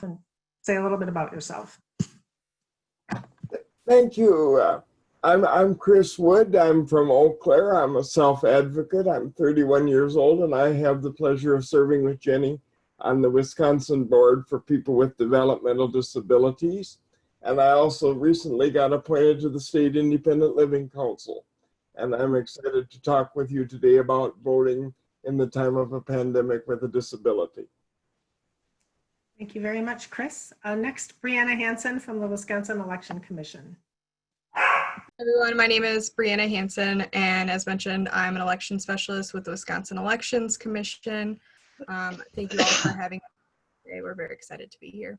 and say a little bit about yourself. Thank you. I'm Chris Wood. I'm from Eau Claire. I'm a self-advocate. I'm 31 years old, and I have the pleasure of serving with Jenny on the Wisconsin Board for People with Developmental Disabilities. And I also recently got appointed to the State Independent Living Council. And I'm excited to talk with you today about voting in the time of a pandemic with a disability. Thank you very much, Chris. Next, Brianna Hansen from the Wisconsin Election Commission. Everyone, my name is Brianna Hansen, and as mentioned, I'm an election specialist with the Wisconsin Elections Commission. Thank you all for having us today. We're very excited to be here.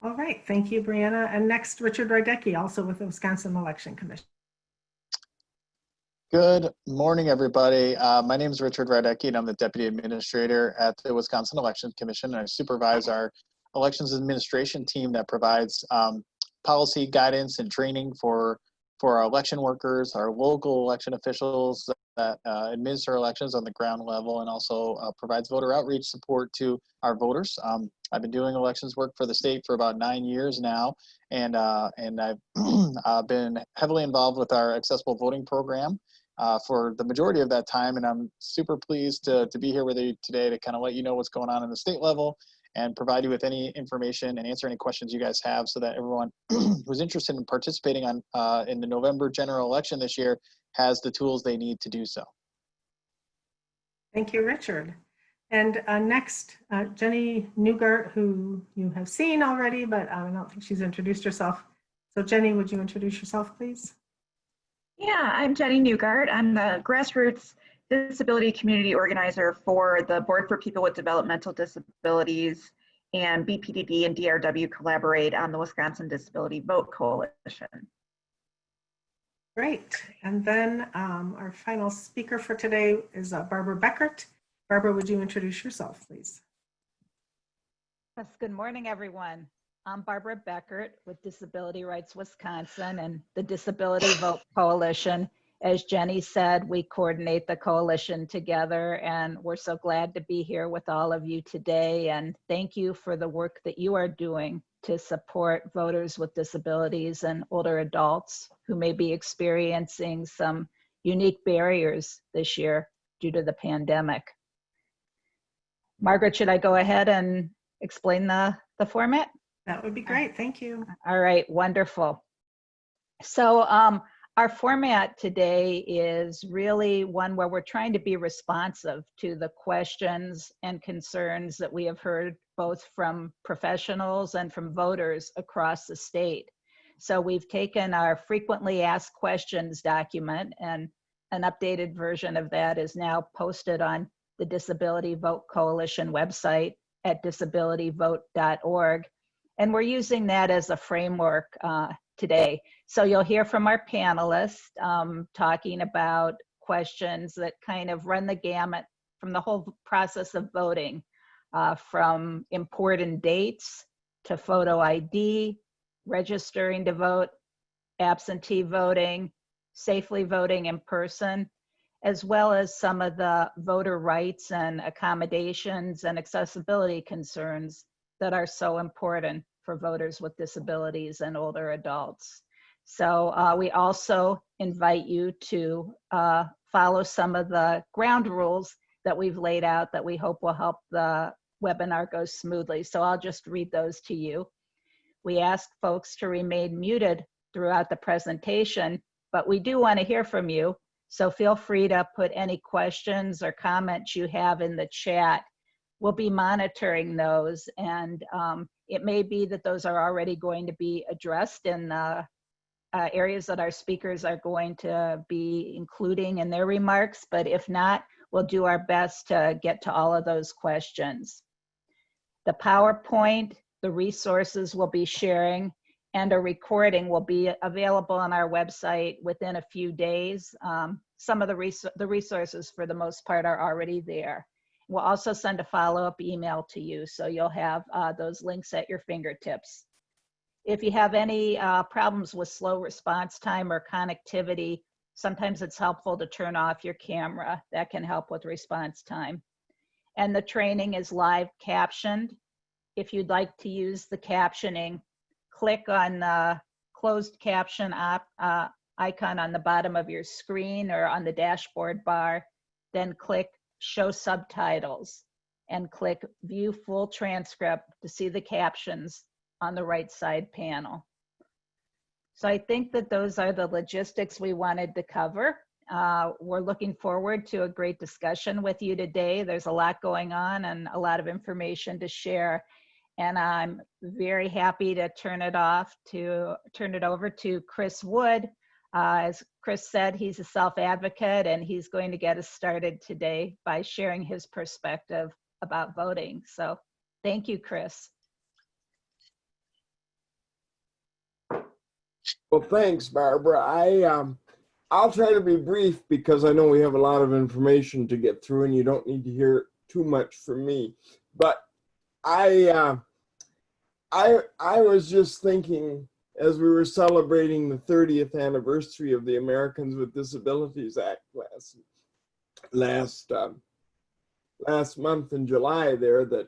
All right, thank you, Brianna. And next, Richard Rydecki, also with the Wisconsin Election Commission. Good morning, everybody. My name is Richard Rydecki, and I'm the Deputy Administrator at the Wisconsin Election Commission. And I supervise our elections administration team that provides policy guidance and training for our election workers, our local election officials that administer elections on the ground level, and also provides voter outreach support to our voters. I've been doing elections work for the state for about 9 years now, and I've been heavily involved with our accessible voting program for the majority of that time, and I'm super pleased to be here with you today to kind of let you know what's going on in the state level and provide you with any information and answer any questions you guys have, so that everyone who's interested in participating in the November general election this year has the tools they need to do so. Thank you, Richard. And next, Jenny Newgart, who you have seen already, but I don't think she's introduced herself. So Jenny, would you introduce yourself, please? Yeah, I'm Jenny Newgart. I'm the grassroots disability community organizer for the Board for People with Developmental Disabilities, and BPDD and DRW collaborate on the Wisconsin Disability Vote Coalition. Great. And then our final speaker for today is Barbara Beckert. Barbara, would you introduce yourself, please? Yes, good morning, everyone. I'm Barbara Beckert with Disability Rights Wisconsin and the Disability Vote Coalition. As Jenny said, we coordinate the coalition together, and we're so glad to be here with all of you today. And thank you for the work that you are doing to support voters with disabilities and older adults who may be experiencing some unique barriers this year due to the pandemic. Margaret, should I go ahead and explain the format? That would be great. Thank you. All right, wonderful. So our format today is really one where we're trying to be responsive to the questions and concerns that we have heard both from professionals and from voters across the state. So we've taken our frequently asked questions document, and an updated version of that is now posted on the Disability Vote Coalition website at disabilityvote.org. And we're using that as a framework today. So you'll hear from our panelists talking about questions that kind of run the gamut from the whole process of voting, from important dates to photo ID, registering to vote, absentee voting, safely voting in person, as well as some of the voter rights and accommodations and accessibility concerns that are so important for voters with disabilities and older adults. So we also invite you to follow some of the ground rules that we've laid out that we hope will help the webinar go smoothly. So I'll just read those to you. We ask folks to remain muted throughout the presentation, but we do want to hear from you. So feel free to put any questions or comments you have in the chat. We'll be monitoring those, and it may be that those are already going to be addressed in the areas that our speakers are going to be including in their remarks, but if not, we'll do our best to get to all of those questions. The PowerPoint, the resources we'll be sharing, and a recording will be available on our website within a few days. Some of the resources, for the most part, are already there. We'll also send a follow-up email to you, so you'll have those links at your fingertips. If you have any problems with slow response time or connectivity, sometimes it's helpful to turn off your camera. That can help with response time. And the training is live captioned. if you'd like to use the captioning, click on the closed caption icon on the bottom of your screen or on the dashboard bar, then click Show Subtitles and click View Full Transcript to see the captions on the right side panel. So I think that those are the logistics we wanted to cover. We're looking forward to a great discussion with you today. There's a lot going on and a lot of information to share. And I'm very happy to turn it over to Chris Wood. As Chris said, he's a self-advocate and he's going to get us started today by sharing his perspective about voting. So thank you, Chris. Well, thanks, Barbara. I'll try to be brief because I know we have a lot of information to get through and you don't need to hear too much from me. But I was just thinking as we were celebrating the 30th anniversary of the Americans with Disabilities Act last month in July there, that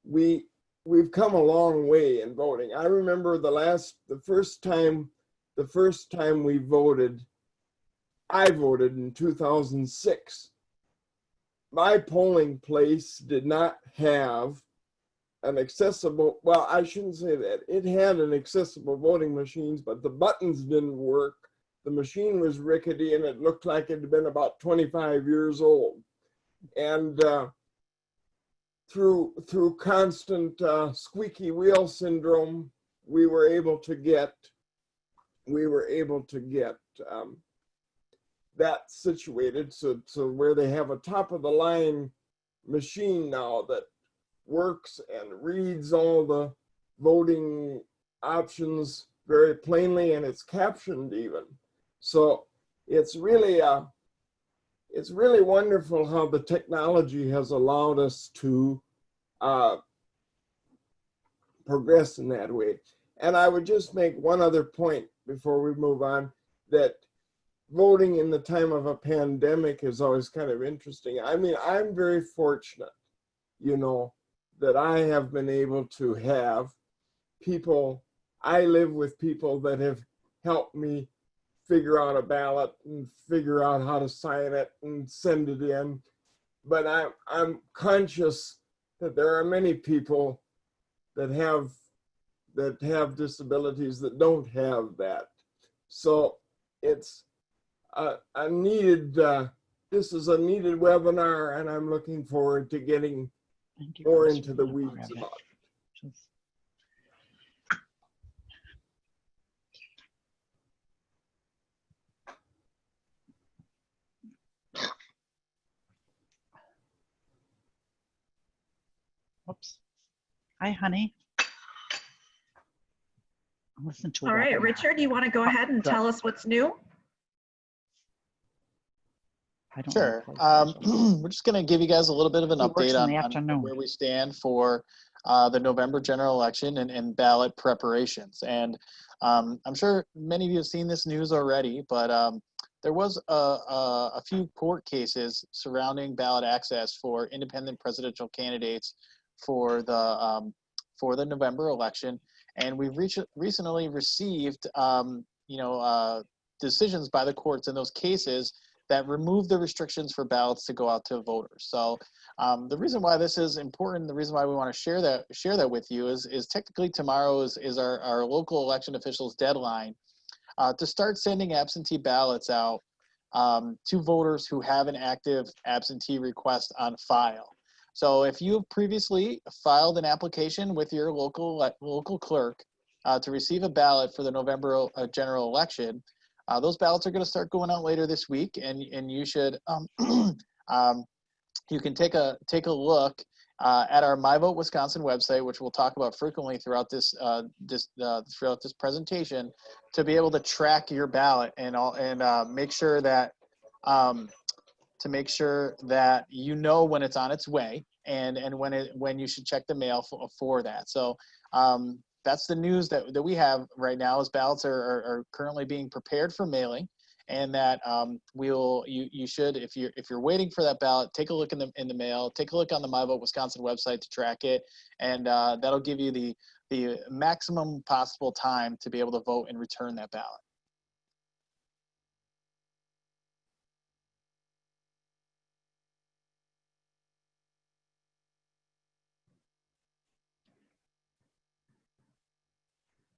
we've come a long way in voting. I remember the first time we voted, I voted in 2006. My polling place did not have an accessible, well, I shouldn't say that. It had an accessible voting machines, but the buttons didn't work. The machine was rickety and it looked like it had been about 25 years old. And through constant squeaky wheel syndrome, we were able to get that situated so where they have a top of the line machine now that works and reads all the voting options very plainly, and it's captioned even. So it's really wonderful how the technology has allowed us to progress in that way. And I would just make one other point before we move on, that voting in the time of a pandemic is always kind of interesting. I mean, I'm very fortunate, you know, that I have been able to have people, I live with people that have helped me figure out a ballot and figure out how to sign it and send it in. But I'm conscious that there are many people that have disabilities that don't have that. So it's a needed, this is a needed webinar, and I'm looking forward to getting more into the weeds about it. Whoops. Hi, honey. Listen to. All right, Richard, you want to go ahead and tell us what's new? Sure. We're just going to give you guys a little bit of an update on where we stand for the November general election and ballot preparations. And I'm sure many of you have seen this news already, but there was a few court cases surrounding ballot access for independent presidential candidates for the November election. And we've recently received decisions by the courts in those cases that remove the restrictions for ballots to go out to voters. So the reason why this is important, the reason why we want to share that with you is technically tomorrow is our local election officials deadline to start sending absentee ballots out to voters who have an active absentee request on file. So if you have previously filed an application with your local clerk to receive a ballot for the November general election, those ballots are going to start going out later this week, and you should you can take a look at our My Vote Wisconsin website, which we'll talk about frequently throughout this presentation, to be able to track your ballot and make sure that you know when it's on its way and when you should check the mail for that. So that's the news that we have right now, is ballots are currently being prepared for mailing, and that you should, if you're waiting for that ballot, take a look in the mail, take a look on the My Vote Wisconsin website to track it, and that'll give you the maximum possible time to be able to vote and return that ballot.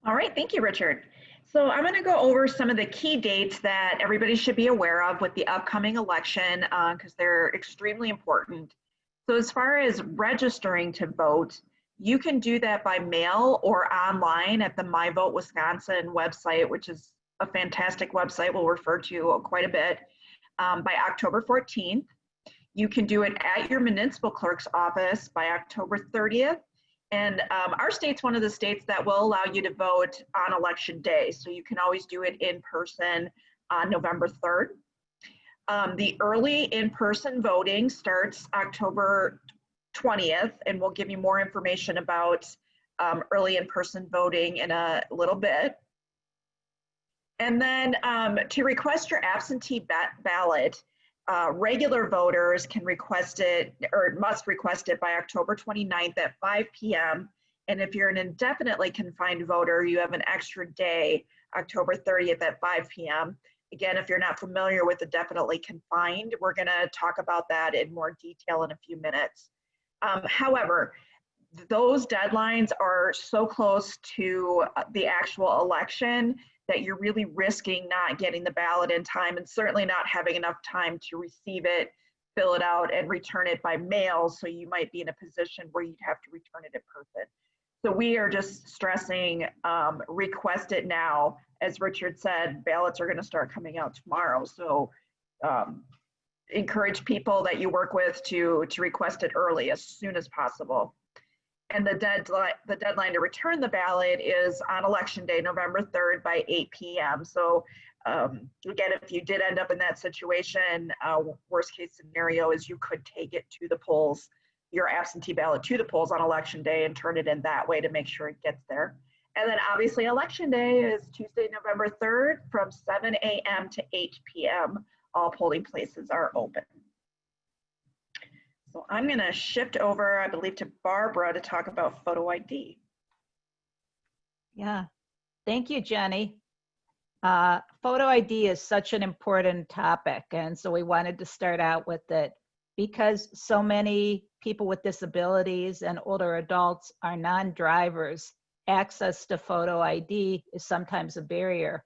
All right, thank you, Richard. So I'm going to go over some of the key dates that everybody should be aware of with the upcoming election because they're extremely important. So as far as registering to vote, you can do that by mail or online at the My Vote Wisconsin website, which is a fantastic website we'll refer to quite a bit, by October 14th. You can do it at your municipal clerk's office by October 30th. And our state's one of the states that will allow you to vote on election day. So you can always do it in person on November 3rd. The early in-person voting starts October 20th, and we'll give you more information about early in-person voting in a little bit. And then to request your absentee ballot, regular voters can request it or must request it by October 29th at 5 p.m. And if you're an indefinitely confined voter, you have an extra day, October 30th at 5 p.m. Again, if you're not familiar with indefinitely confined, we're going to talk about that in more detail in a few minutes. However, those deadlines are so close to the actual election that you're really risking not getting the ballot in time and certainly not having enough time to receive it, fill it out, and return it by mail. So you might be in a position where you'd have to return it in person. So we are just stressing, request it now. As Richard said, ballots are going to start coming out tomorrow. So encourage people that you work with to request it early as soon as possible. And the deadline to return the ballot is on election day, November 3rd by 8 p.m. So again, if you did end up in that situation, worst case scenario is you could take it to the polls, your absentee ballot to the polls on election day and turn it in that way to make sure it gets there. And then obviously election day is Tuesday, November 3rd from 7 a.m. to 8 p.m. All polling places are open. So I'm going to shift over, I believe, to Barbara to talk about photo ID. Yeah, thank you, Jenny. Photo ID is such an important topic, and so we wanted to start out with it because so many people with disabilities and older adults are non-drivers. Access to photo ID is sometimes a barrier.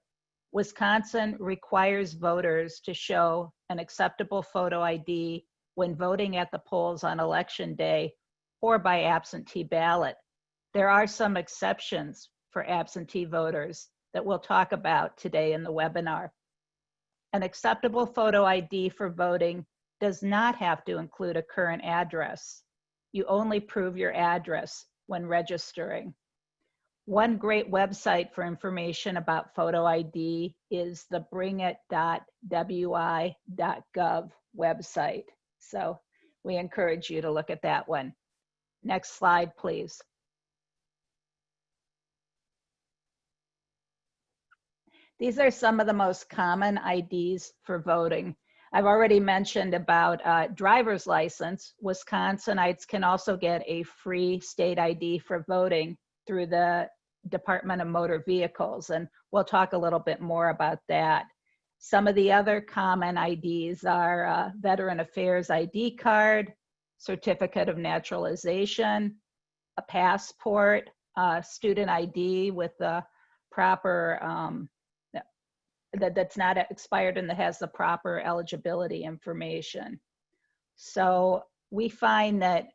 Wisconsin requires voters to show an acceptable photo ID when voting at the polls on election day or by absentee ballot. There are some exceptions for absentee voters that we'll talk about today in the webinar. An acceptable photo ID for voting does not have to include a current address. You only prove your address when registering. One great website for information about photo ID is the bringit.wi.gov website. So we encourage you to look at that one. Next slide, please. These are some of the most common IDs for voting. I've already mentioned about driver's license. Wisconsinites can also get a free state ID for voting through the Department of Motor Vehicles, and we'll talk a little bit more about that. Some of the other common IDs are Veteran Affairs ID card, certificate of naturalization, a passport, student ID with the proper, that's not expired and that has the proper eligibility information. So we find that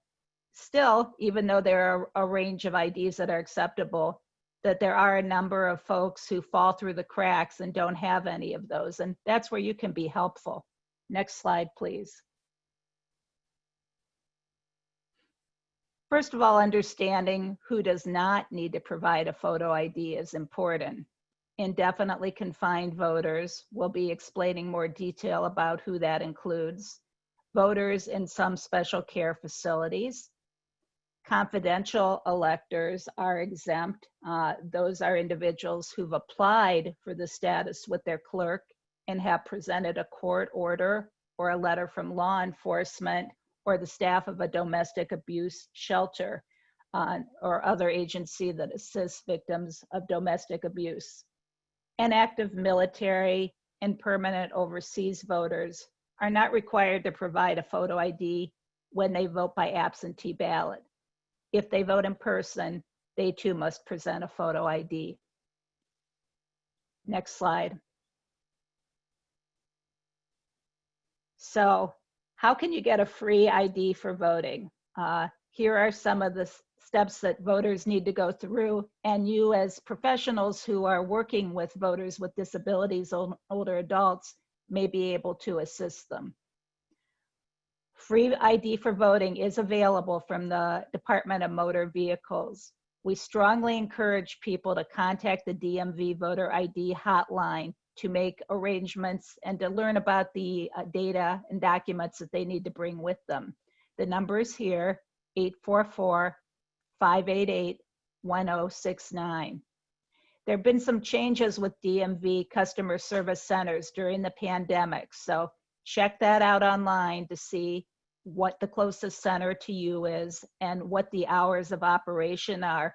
still, even though there are a range of IDs that are acceptable, that there are a number of folks who fall through the cracks and don't have any of those. And that's where you can be helpful. Next slide, please. First of all, understanding who does not need to provide a photo ID is important. Indefinitely confined voters, will be explaining more detail about who that includes. Voters in some special care facilities. Confidential electors are exempt. Those are individuals who've applied for the status with their clerk and have presented a court order or a letter from law enforcement or the staff of a domestic abuse shelter or other agency that assists victims of domestic abuse. And active military and permanent overseas voters are not required to provide a photo ID when they vote by absentee ballot. If they vote in person, they too must present a photo ID. Next slide. So how can you get a free ID for voting? Here are some of the steps that voters need to go through, and you as professionals who are working with voters with disabilities, older adults, may be able to assist them. Free ID for voting is available from the Department of Motor Vehicles. We strongly encourage people to contact the DMV voter ID hotline to make arrangements and to learn about the data and documents that they need to bring with them. The number is here, 844-588-1069. There have been some changes with DMV customer service centers during the pandemic, so check that out online to see what the closest center to you is and what the hours of operation are.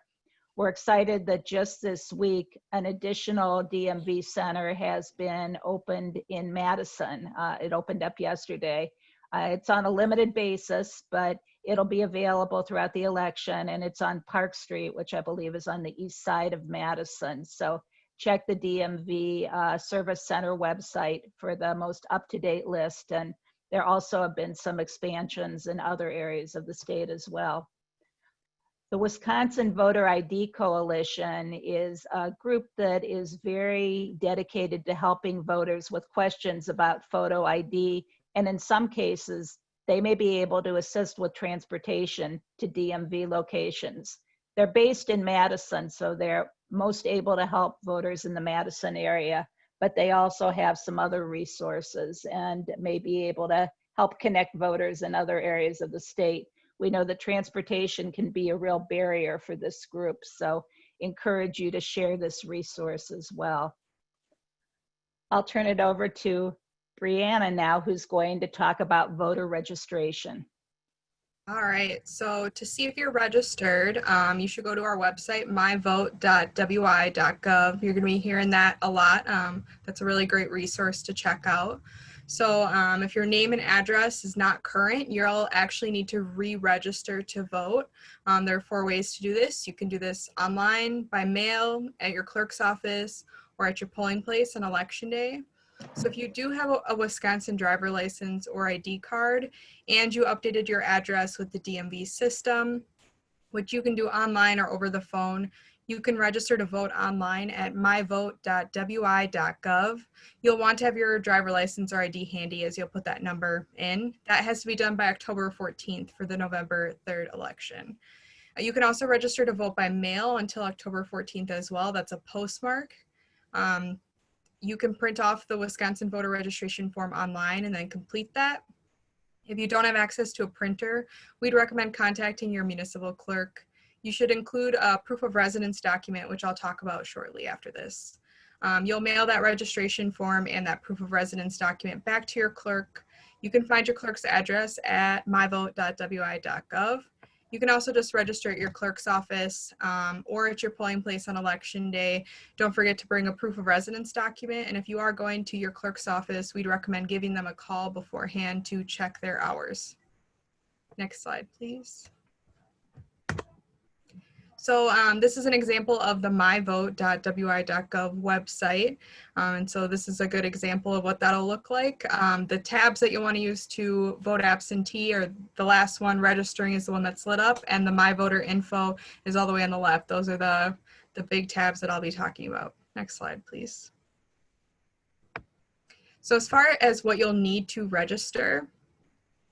We're excited that just this week, an additional DMV center has been opened in Madison. It opened up yesterday. It's on a limited basis, but it'll be available throughout the election, and it's on Park Street, which I believe is on the east side of Madison. So check the DMV Service Center website for the most up-to-date list, and there also have been some expansions in other areas of the state as well. The Wisconsin Voter ID Coalition is a group that is very dedicated to helping voters with questions about photo ID, and in some cases, they may be able to assist with transportation to DMV locations. They're based in Madison, so they're most able to help voters in the Madison area, but they also have some other resources and may be able to help connect voters in other areas of the state. We know that transportation can be a real barrier for this group, so encourage you to share this resource as well. I'll turn it over to Brianna now, who's going to talk about voter registration. All right, so to see if you're registered, you should go to our website, myvote.wi.gov. You're going to be hearing that a lot. That's a really great resource to check out. So if your name and address is not current, you'll actually need to re-register to vote. There are 4 ways to do this. You can do this online, by mail, at your clerk's office, or at your polling place on election day. So if you do have a Wisconsin driver license or ID card and you updated your address with the DMV system, which you can do online or over the phone, you can register to vote online at myvote.wi.gov. You'll want to have your driver license or ID handy as you'll put that number in. That has to be done by October 14th for the November 3rd election. You can also register to vote by mail until October 14th as well. That's a postmark. You can print off the Wisconsin voter registration form online and then complete that. If you don't have access to a printer, we'd recommend contacting your municipal clerk. You should include a proof of residence document, which I'll talk about shortly after this. You'll mail that registration form and that proof of residence document back to your clerk. You can find your clerk's address at myvote.wi.gov. You can also just register at your clerk's office or at your polling place on election day. Don't forget to bring a proof of residence document. And if you are going to your clerk's office, we'd recommend giving them a call beforehand to check their hours. Next slide, please. So this is an example of the myvote.wi.gov website. And so this is a good example of what that'll look like. The tabs that you want to use to vote absentee are the last one, registering is the one that's lit up, and the My Voter info is all the way on the left. Those are the big tabs that I'll be talking about. Next slide, please. So as far as what you'll need to register,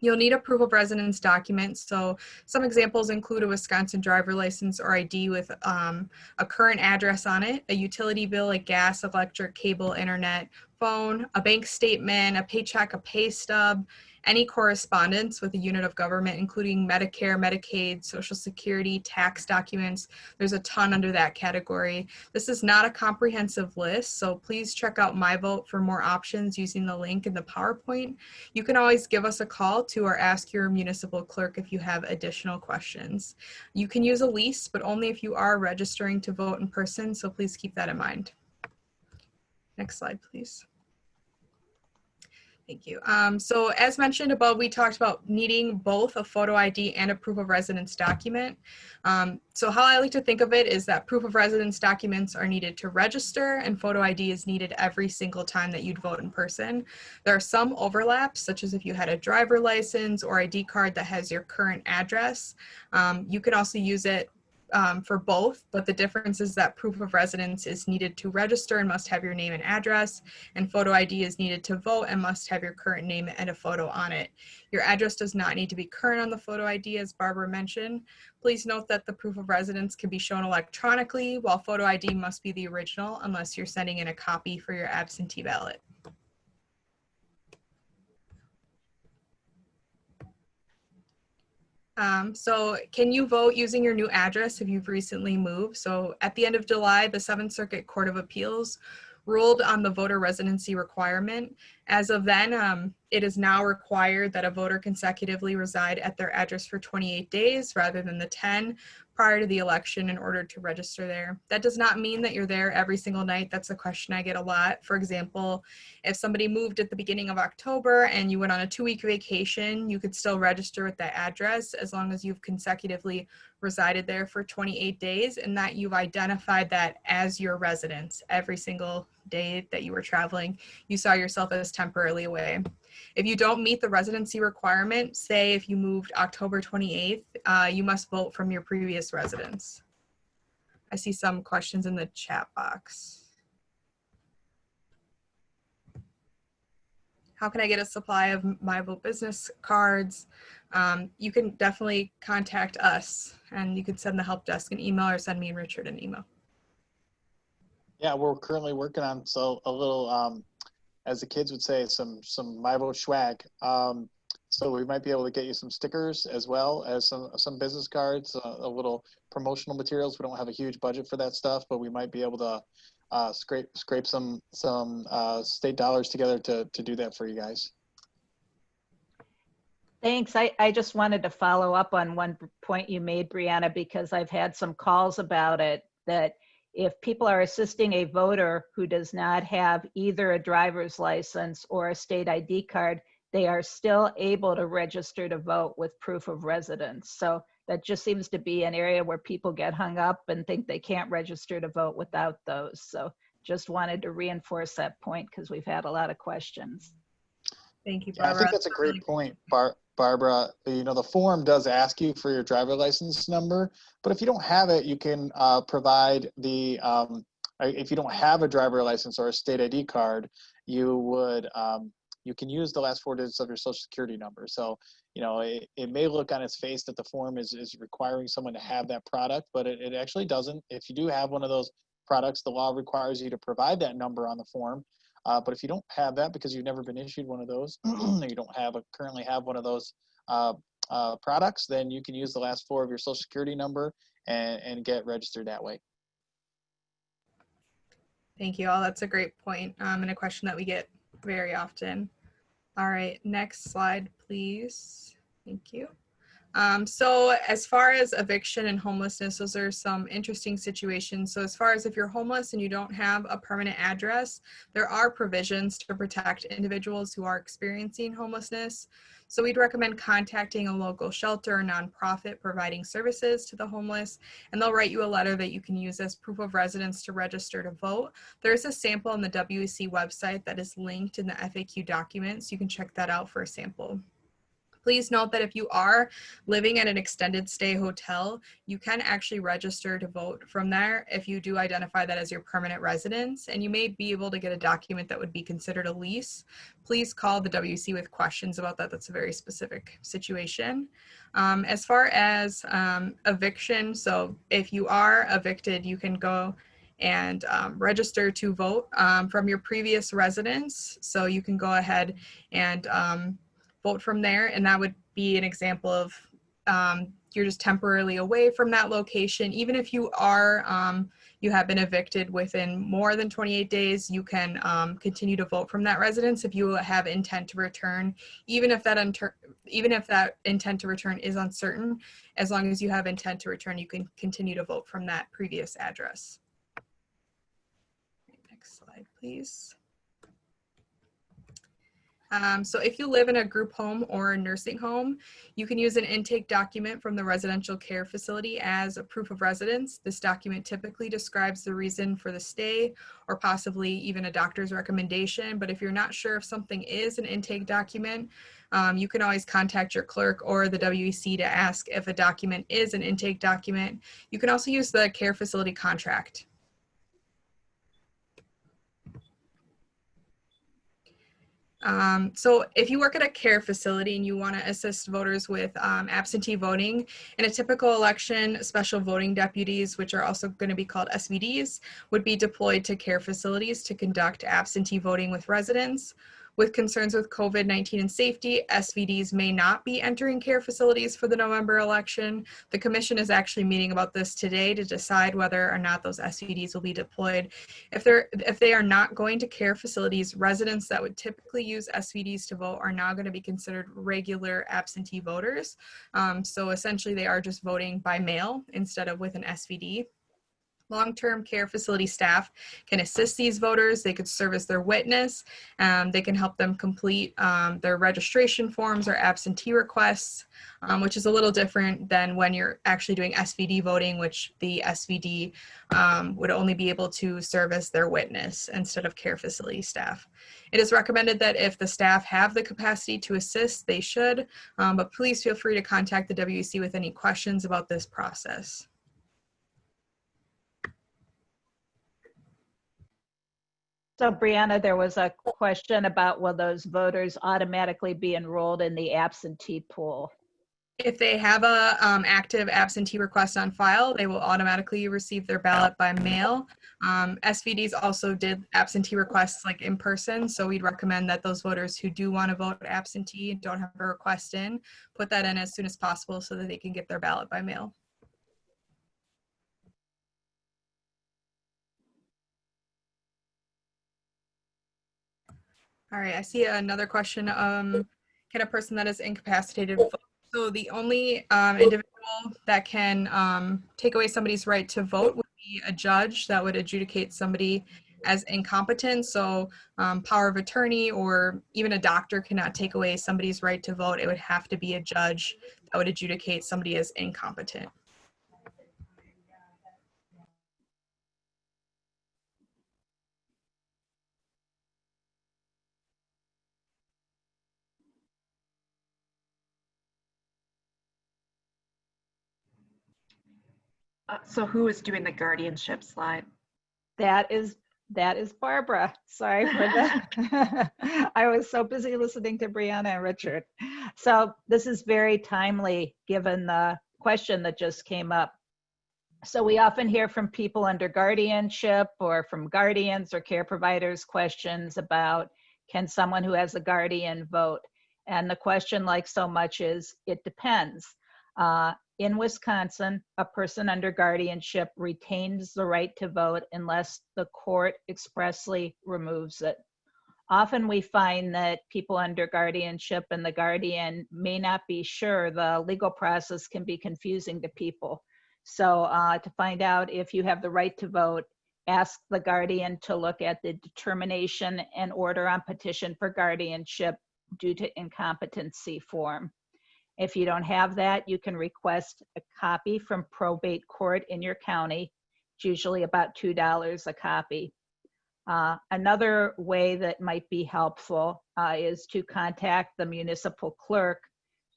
you'll need a proof of residence document. So some examples include a Wisconsin driver license or ID with a current address on it, a utility bill like gas, electric, cable, internet, phone, a bank statement, a paycheck, a pay stub, any correspondence with a unit of government, including Medicare, Medicaid, Social Security, tax documents. There's a ton under that category. This is not a comprehensive list, so please check out My Vote for more options using the link in the PowerPoint. You can always give us a call to or ask your municipal clerk if you have additional questions. You can use a lease, but only if you are registering to vote in person, so please keep that in mind. Next slide, please. Thank you. So as mentioned above, we talked about needing both a photo ID and a proof of residence document. So how I like to think of it is that proof of residence documents are needed to register and photo ID is needed every single time that you'd vote in person. There are some overlaps, such as if you had a driver license or ID card that has your current address. You can also use it for both, but the difference is that proof of residence is needed to register and must have your name and address, and photo ID is needed to vote and must have your current name and a photo on it. Your address does not need to be current on the photo ID, as Barbara mentioned. Please note that the proof of residence can be shown electronically, while photo ID must be the original unless you're sending in a copy for your absentee ballot. So can you vote using your new address if you've recently moved? So at the end of July, the 7th Circuit Court of Appeals ruled on the voter residency requirement. As of then, it is now required that a voter consecutively reside at their address for 28 days rather than the 10 prior to the election in order to register there. That does not mean that you're there every single night. That's a question I get a lot. For example, if somebody moved at the beginning of October and you went on a 2-week vacation, you could still register with that address as long as you've consecutively resided there for 28 days and that you've identified that as your residence every single day that you were traveling. You saw yourself as temporarily away. If you don't meet the residency requirement, say if you moved October 28th, you must vote from your previous residence. I see some questions in the chat box. How can I get a supply of My Vote business cards? You can definitely contact us and you can send the help desk an email or send me and Richard an email. Yeah, we're currently working on a little, as the kids would say, some My Vote swag. So we might be able to get you some stickers as well as some business cards, a little promotional materials. We don't have a huge budget for that stuff, but we might be able to scrape some state dollars together to do that for you guys. Thanks. I just wanted to follow up on one point you made, Brianna, because I've had some calls about it, that if people are assisting a voter who does not have either a driver's license or a state ID card, they are still able to register to vote with proof of residence. So that just seems to be an area where people get hung up and think they can't register to vote without those. So just wanted to reinforce that point because we've had a lot of questions. Thank you, Yeah, Barbara. I think that's a great point, Barbara. You know, the form does ask you for your driver license number, but if you don't have it, you can provide the, if you don't have a driver license or a state ID card, you would, you can use the last 4 digits of your social security number. So, you know, it may look on its face that the form is requiring someone to have that product, but it actually doesn't. If you do have one of those products, the law requires you to provide that number on the form. But if you don't have that because you've never been issued one of those, or you don't currently have one of those products, then you can use the last 4 of your social security number and get registered that way. Thank you all. That's a great point and a question that we get very often. All right, next slide, please. Thank you. So as far as eviction and homelessness, those are some interesting situations. So as far as if you're homeless and you don't have a permanent address, there are provisions to protect individuals who are experiencing homelessness. So we'd recommend contacting a local shelter or nonprofit providing services to the homeless, and they'll write you a letter that you can use as proof of residence to register to vote. There's a sample on the WEC website that is linked in the FAQ documents. You can check that out for a sample. Please note that if you are living at an extended stay hotel, you can actually register to vote from there if you do identify that as your permanent residence, and you may be able to get a document that would be considered a lease. Please call the WC with questions about that. That's a very specific situation. As far as eviction, so if you are evicted, you can go and register to vote from your previous residence. So you can go ahead and vote from there. And that would be an example of you're just temporarily away from that location. Even if you are, you have been evicted within more than 28 days, you can continue to vote from that residence if you have intent to return, even if that intent to return is uncertain. As long as you have intent to return, you can continue to vote from that previous address. Next slide, please. So if you live in a group home or a nursing home, you can use an intake document from the residential care facility as a proof of residence. This document typically describes the reason for the stay or possibly even a doctor's recommendation. But if you're not sure if something is an intake document, you can always contact your clerk or the WEC to ask if a document is an intake document. You can also use the care facility contract. So if you work at a care facility and you want to assist voters with absentee voting, in a typical election, special voting deputies, which are also going to be called SVDs, would be deployed to care facilities to conduct absentee voting with residents. With concerns with COVID-19 and safety, SVDs may not be entering care facilities for the November election. The commission is actually meeting about this today to decide whether or not those SVDs will be deployed. If they are not going to care facilities, residents that would typically use SVDs to vote are now going to be considered regular absentee voters. So essentially they are just voting by mail instead of with an SVD. Long-term care facility staff can assist these voters. They could serve as their witness. They can help them complete their registration forms or absentee requests, which is a little different than when you're actually doing SVD voting, which the SVD would only be able to serve as their witness instead of care facility staff. It is recommended that if the staff have the capacity to assist, they should, but please feel free to contact the WEC with any questions about this process. So Brianna, there was a question about will those voters automatically be enrolled in the absentee pool? If they have a active absentee request on file, they will automatically receive their ballot by mail. SVDs also did absentee requests like in person, so we'd recommend that those voters who do want to vote absentee and don't have a request in, put that in as soon as possible so that they can get their ballot by mail. All right, I see another question. Can a person that is incapacitated vote? So the only individual that can take away somebody's right to vote would be a judge that would adjudicate somebody as incompetent. So power of attorney or even a doctor cannot take away somebody's right to vote. It would have to be a judge that would adjudicate somebody as incompetent. So who is doing the guardianship slide? That is Barbara. Sorry for that. I was so busy listening to Brianna and Richard. So this is very timely given the question that just came up. So we often hear from people under guardianship or from guardians or care providers questions about, can someone who has a guardian vote? And the question, like so much, is it depends. In Wisconsin, a person under guardianship retains the right to vote unless the court expressly removes it. Often we find that people under guardianship and the guardian may not be sure. The legal process can be confusing to people. So to find out if you have the right to vote, ask the guardian to look at the determination and order on petition for guardianship due to incompetency form. If you don't have that, you can request a copy from probate court in your county. It's usually about $2 a copy. Another way that might be helpful is to contact the municipal clerk.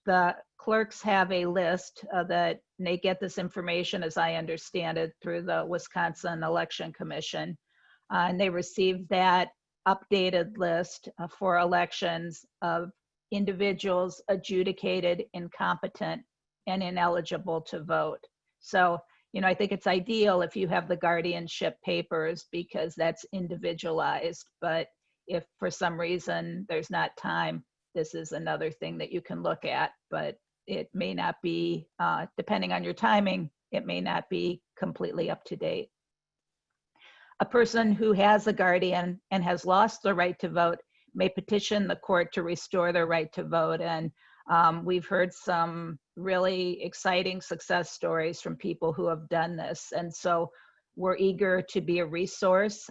The clerks have a list that they get this information, as I understand it, through the Wisconsin Election Commission. And they receive that updated list for elections of individuals adjudicated incompetent and ineligible to vote. So, you know, I think it's ideal if you have the guardianship papers because that's individualized. But if for some reason there's not time, this is another thing that you can look at, but it may not be, depending on your timing, it may not be completely up to date. A person who has a guardian and has lost their right to vote may petition the court to restore their right to vote. And we've heard some really exciting success stories from people who have done this. And so we're eager to be a resource.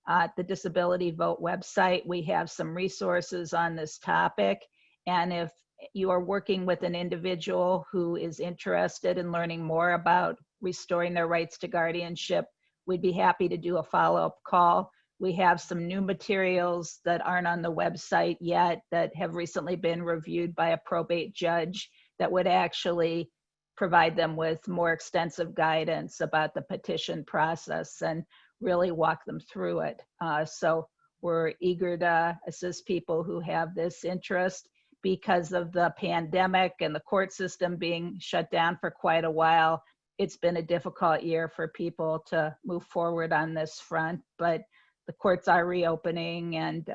At the Disability Vote website, we have some resources on this topic. And if you are working with an individual who is interested in learning more about restoring their rights to guardianship, we'd be happy to do a follow-up call. We have some new materials that aren't on the website yet that have recently been reviewed by a probate judge that would actually provide them with more extensive guidance about the petition process and really walk them through it. So we're eager to assist people who have this interest. Because of the pandemic and the court system being shut down for quite a while, it's been a difficult year for people to move forward on this front, but the courts are reopening and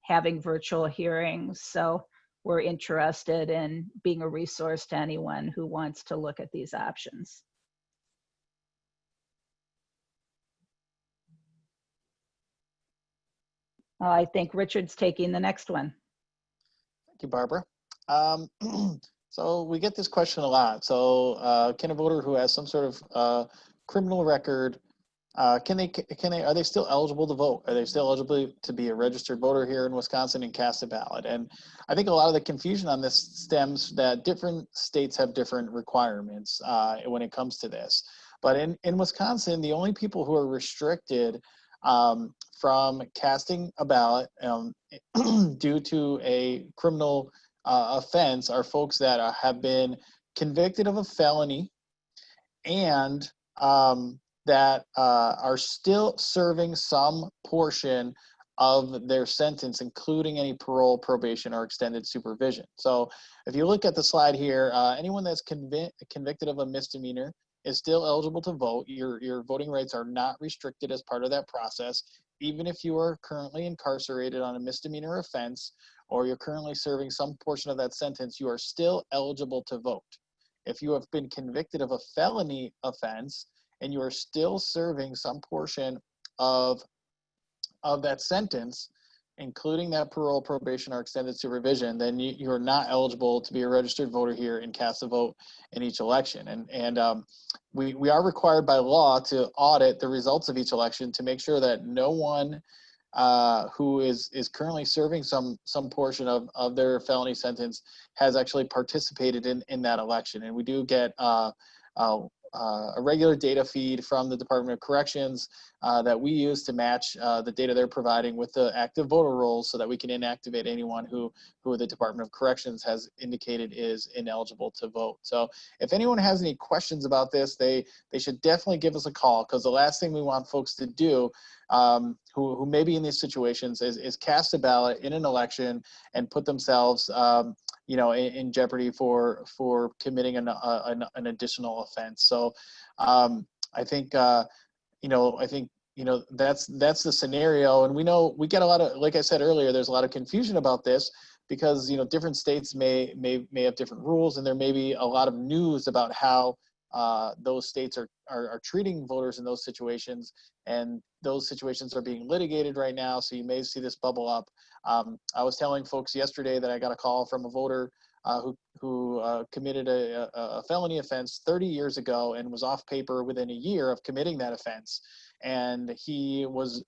having virtual hearings. So we're interested in being a resource to anyone who wants to look at these options. I think Richard's taking the next one. Thank you, Barbara. So we get this question a lot. So can a voter who has some sort of criminal record, are they still eligible to vote? Are they still eligible to be a registered voter here in Wisconsin and cast a ballot? And I think a lot of the confusion on this stems that different states have different requirements when it comes to this. But in Wisconsin, the only people who are restricted from casting a ballot due to a criminal offense are folks that have been convicted of a felony and that are still serving some portion of their sentence, including any parole, probation, or extended supervision. So if you look at the slide here, anyone that's convicted of a misdemeanor is still eligible to vote. Your voting rights are not restricted as part of that process. Even if you are currently incarcerated on a misdemeanor offense, or you're currently serving some portion of that sentence, you are still eligible to vote. If you have been convicted of a felony offense and you are still serving some portion of that sentence, including that parole, probation, or extended supervision, then you are not eligible to be a registered voter here and cast a vote in each election. And we are required by law to audit the results of each election to make sure that no one who is currently serving some portion of their felony sentence has actually participated in that election. And we do get a regular data feed from the Department of Corrections that we use to match the data they're providing with the active voter rolls so that we can inactivate anyone who the Department of Corrections has indicated is ineligible to vote. So if anyone has any questions about this, they should definitely give us a call, because the last thing we want folks to do who may be in these situations is cast a ballot in an election and put themselves in jeopardy for committing an additional offense. So I think that's the scenario. And we get a lot of, like I said earlier, there's a lot of confusion about this because different states may have different rules, and there may be a lot of news about how those states are treating voters in those situations, and those situations are being litigated right now. So you may see this bubble up. I was telling folks yesterday that I got a call from a voter who committed a felony offense 30 years ago and was off paper within a year of committing that offense. And he was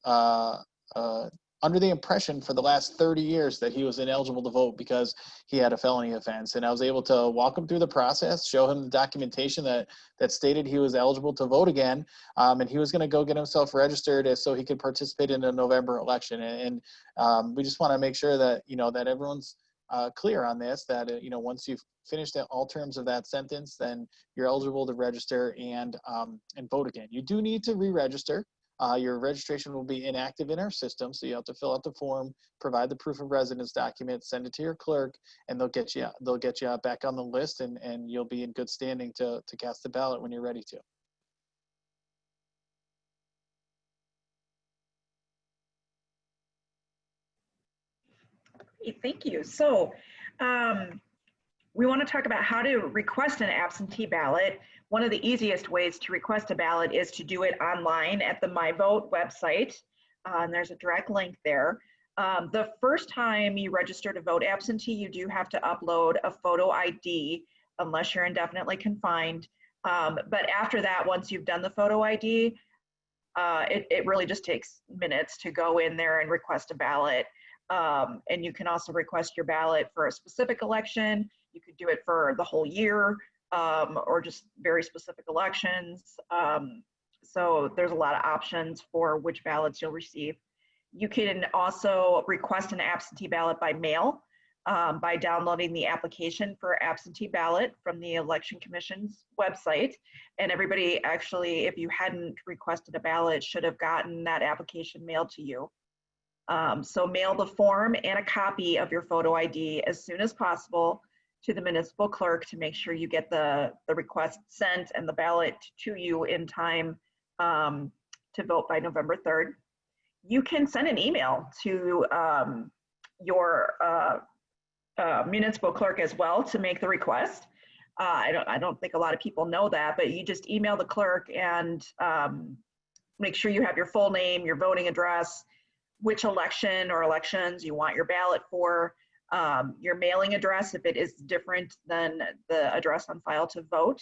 under the impression for the last 30 years that he was ineligible to vote because he had a felony offense. And I was able to walk him through the process, show him the documentation that stated he was eligible to vote again. And he was going to go get himself registered so he could participate in the November election. And we just want to make sure that, that everyone's clear on this, that, once you've finished all terms of that sentence, then you're eligible to register and vote again. You do need to re-register. Your registration will be inactive in our system, so you have to fill out the form, provide the proof of residence document, send it to your clerk, and they'll get you back on the list, and you'll be in good standing to cast the ballot when you're ready to. Great, thank you. So we want to talk about how to request an absentee ballot. One of the easiest ways to request a ballot is to do it online at the MyVote website. And there's a direct link there. The first time you register to vote absentee, you do have to upload a photo ID unless you're indefinitely confined. But after that, once you've done the photo ID, it really just takes minutes to go in there and request a ballot. And you can also request your ballot for a specific election. You could do it for the whole year, or just very specific elections. So there's a lot of options for which ballots you'll receive. You can also request an absentee ballot by mail by downloading the application for absentee ballot from the Election Commission's website. And everybody actually, if you hadn't requested a ballot, should have gotten that application mailed to you. So mail the form and a copy of your photo ID as soon as possible to the municipal clerk to make sure you get the request sent and the ballot to you in time to vote by November 3rd. You can send an email to your municipal clerk as well to make the request. I don't think a lot of people know that, but you just email the clerk and make sure you have your full name, your voting address, which election or elections you want your ballot for, your mailing address if it is different than the address on file to vote.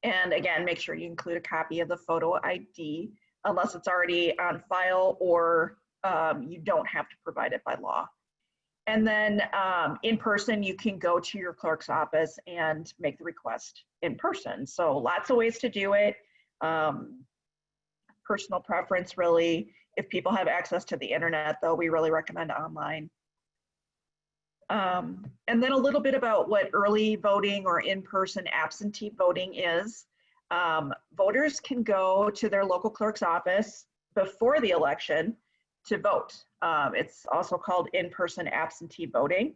And again, make sure you include a copy of the photo ID unless it's already on file or you don't have to provide it by law. And then in person, you can go to your clerk's office and make the request in person. So lots of ways to do it. Personal preference, really. If people have access to the internet, though, we really recommend online. And then a little bit about what early voting or in-person absentee voting is. Voters can go to their local clerk's office before the election to vote. It's also called in-person absentee voting.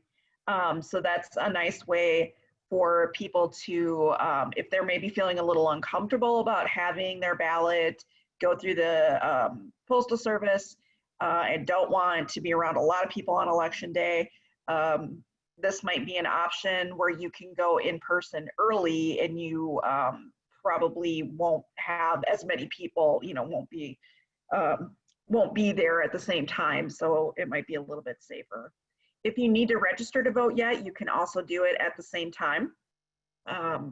So that's a nice way for people to, if they're maybe feeling a little uncomfortable about having their ballot go through the postal service and don't want to be around a lot of people on election day, this might be an option where you can go in person early and you probably won't have as many people, won't be there at the same time. So it might be a little bit safer. If you need to register to vote yet, you can also do it at the same time,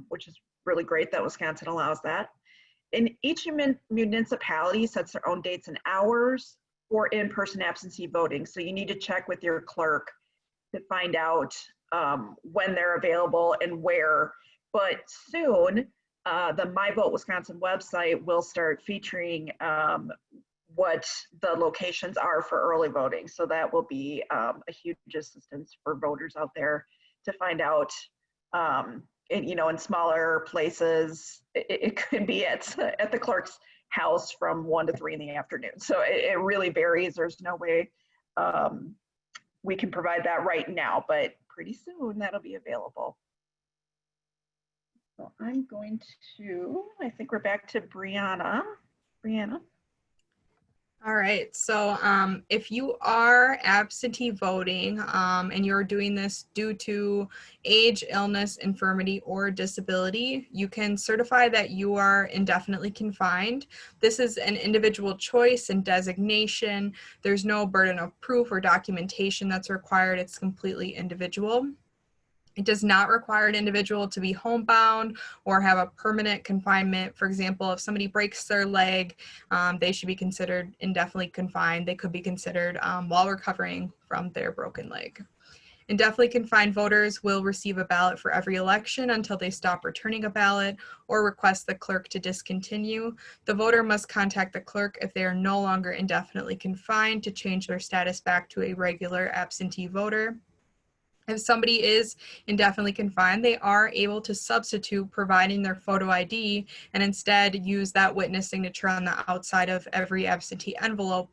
which is really great that Wisconsin allows that. And each municipality sets their own dates and hours for in-person absentee voting. So you need to check with your clerk to find out when they're available and where. But soon, the MyVote Wisconsin website will start featuring what the locations are for early voting. So that will be a huge assistance for voters out there to find out. In smaller places, it could be at the clerk's house from 1 to 3 in the afternoon. So it really varies. There's no way we can provide that right now, but pretty soon that'll be available. So I'm going to, I think we're back to Brianna. Brianna. All right, so if you are absentee voting and you're doing this due to age, illness, infirmity, or disability, you can certify that you are indefinitely confined. This is an individual choice and designation. There's no burden of proof or documentation that's required. It's completely individual. It does not require an individual to be homebound or have a permanent confinement. For example, if somebody breaks their leg, they should be considered indefinitely confined. They could be considered while recovering from their broken leg. Indefinitely confined voters will receive a ballot for every election until they stop returning a ballot or request the clerk to discontinue. The voter must contact the clerk if they are no longer indefinitely confined to change their status back to a regular absentee voter. If somebody is indefinitely confined, they are able to substitute providing their photo ID and instead use that witness signature on the outside of every absentee envelope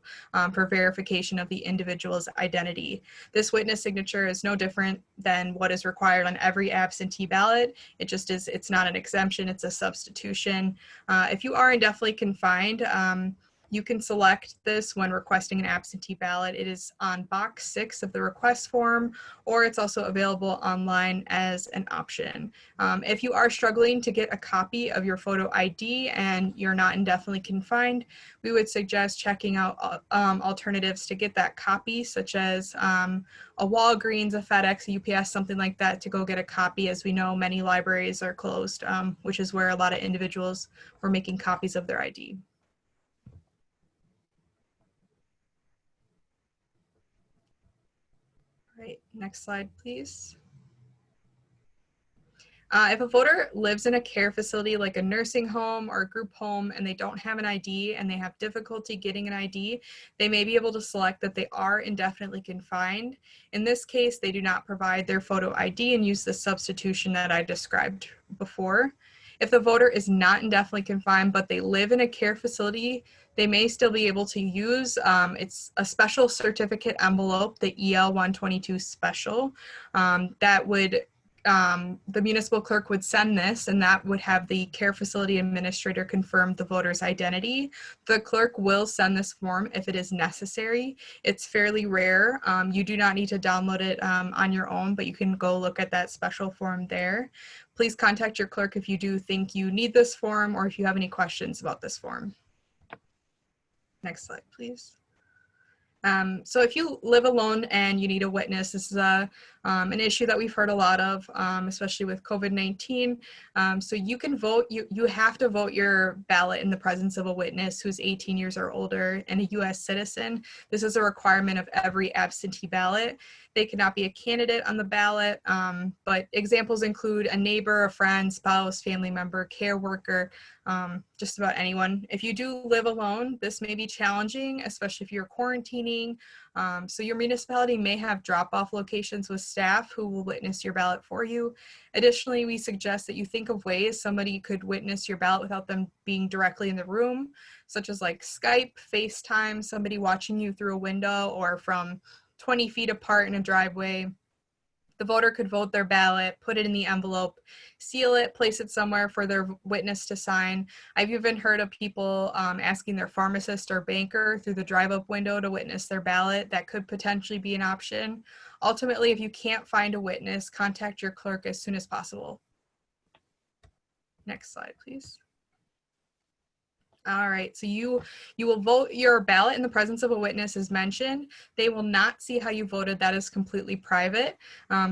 for verification of the individual's identity. This witness signature is no different than what is required on every absentee ballot. It just is, it's not an exemption, it's a substitution. If you are indefinitely confined, You can select this when requesting an absentee ballot. It is on box 6 of the request form, or it's also available online as an option. If you are struggling to get a copy of your photo ID and you're not indefinitely confined, we would suggest checking out alternatives to get that copy, such as a Walgreens, a FedEx, a UPS, something like that, to go get a copy. As we know, many libraries are closed, which is where a lot of individuals were making copies of their ID. All right, next slide, please. If a voter lives in a care facility like a nursing home or a group home and they don't have an ID and they have difficulty getting an ID, they may be able to select that they are indefinitely confined. In this case, they do not provide their photo ID and use the substitution that I described before. If the voter is not indefinitely confined but they live in a care facility, they may still be able to use, it's a special certificate envelope, the EL 122 special, that would the municipal clerk would send this, and that would have the care facility administrator confirm the voter's identity. The clerk will send this form if it is necessary. It's fairly rare. You do not need to download it on your own, but you can go look at that special form there. Please contact your clerk if you do think you need this form or if you have any questions about this form. Next slide, please. So if you live alone and you need a witness, this is an issue that we've heard a lot of, especially with COVID-19. So you can vote, you have to vote your ballot in the presence of a witness who's 18 years or older and a US citizen. This is a requirement of every absentee ballot. They cannot be a candidate on the ballot, but examples include a neighbor, a friend, spouse, family member, care worker, just about anyone. If you do live alone, this may be challenging, especially if you're quarantining. So your municipality may have drop-off locations with staff who will witness your ballot for you. Additionally, we suggest that you think of ways somebody could witness your ballot without them being directly in the room, such as like Skype, FaceTime, somebody watching you through a window or from 20 feet apart in a driveway. The voter could vote their ballot, put it in the envelope, seal it, place it somewhere for their witness to sign. I've even heard of people asking their pharmacist or banker through the drive-up window to witness their ballot. That could potentially be an option. Ultimately, if you can't find a witness, contact your clerk as soon as possible. Next slide, please. All right, so you will vote your ballot in the presence of a witness as mentioned. They will not see how you voted. That is completely private.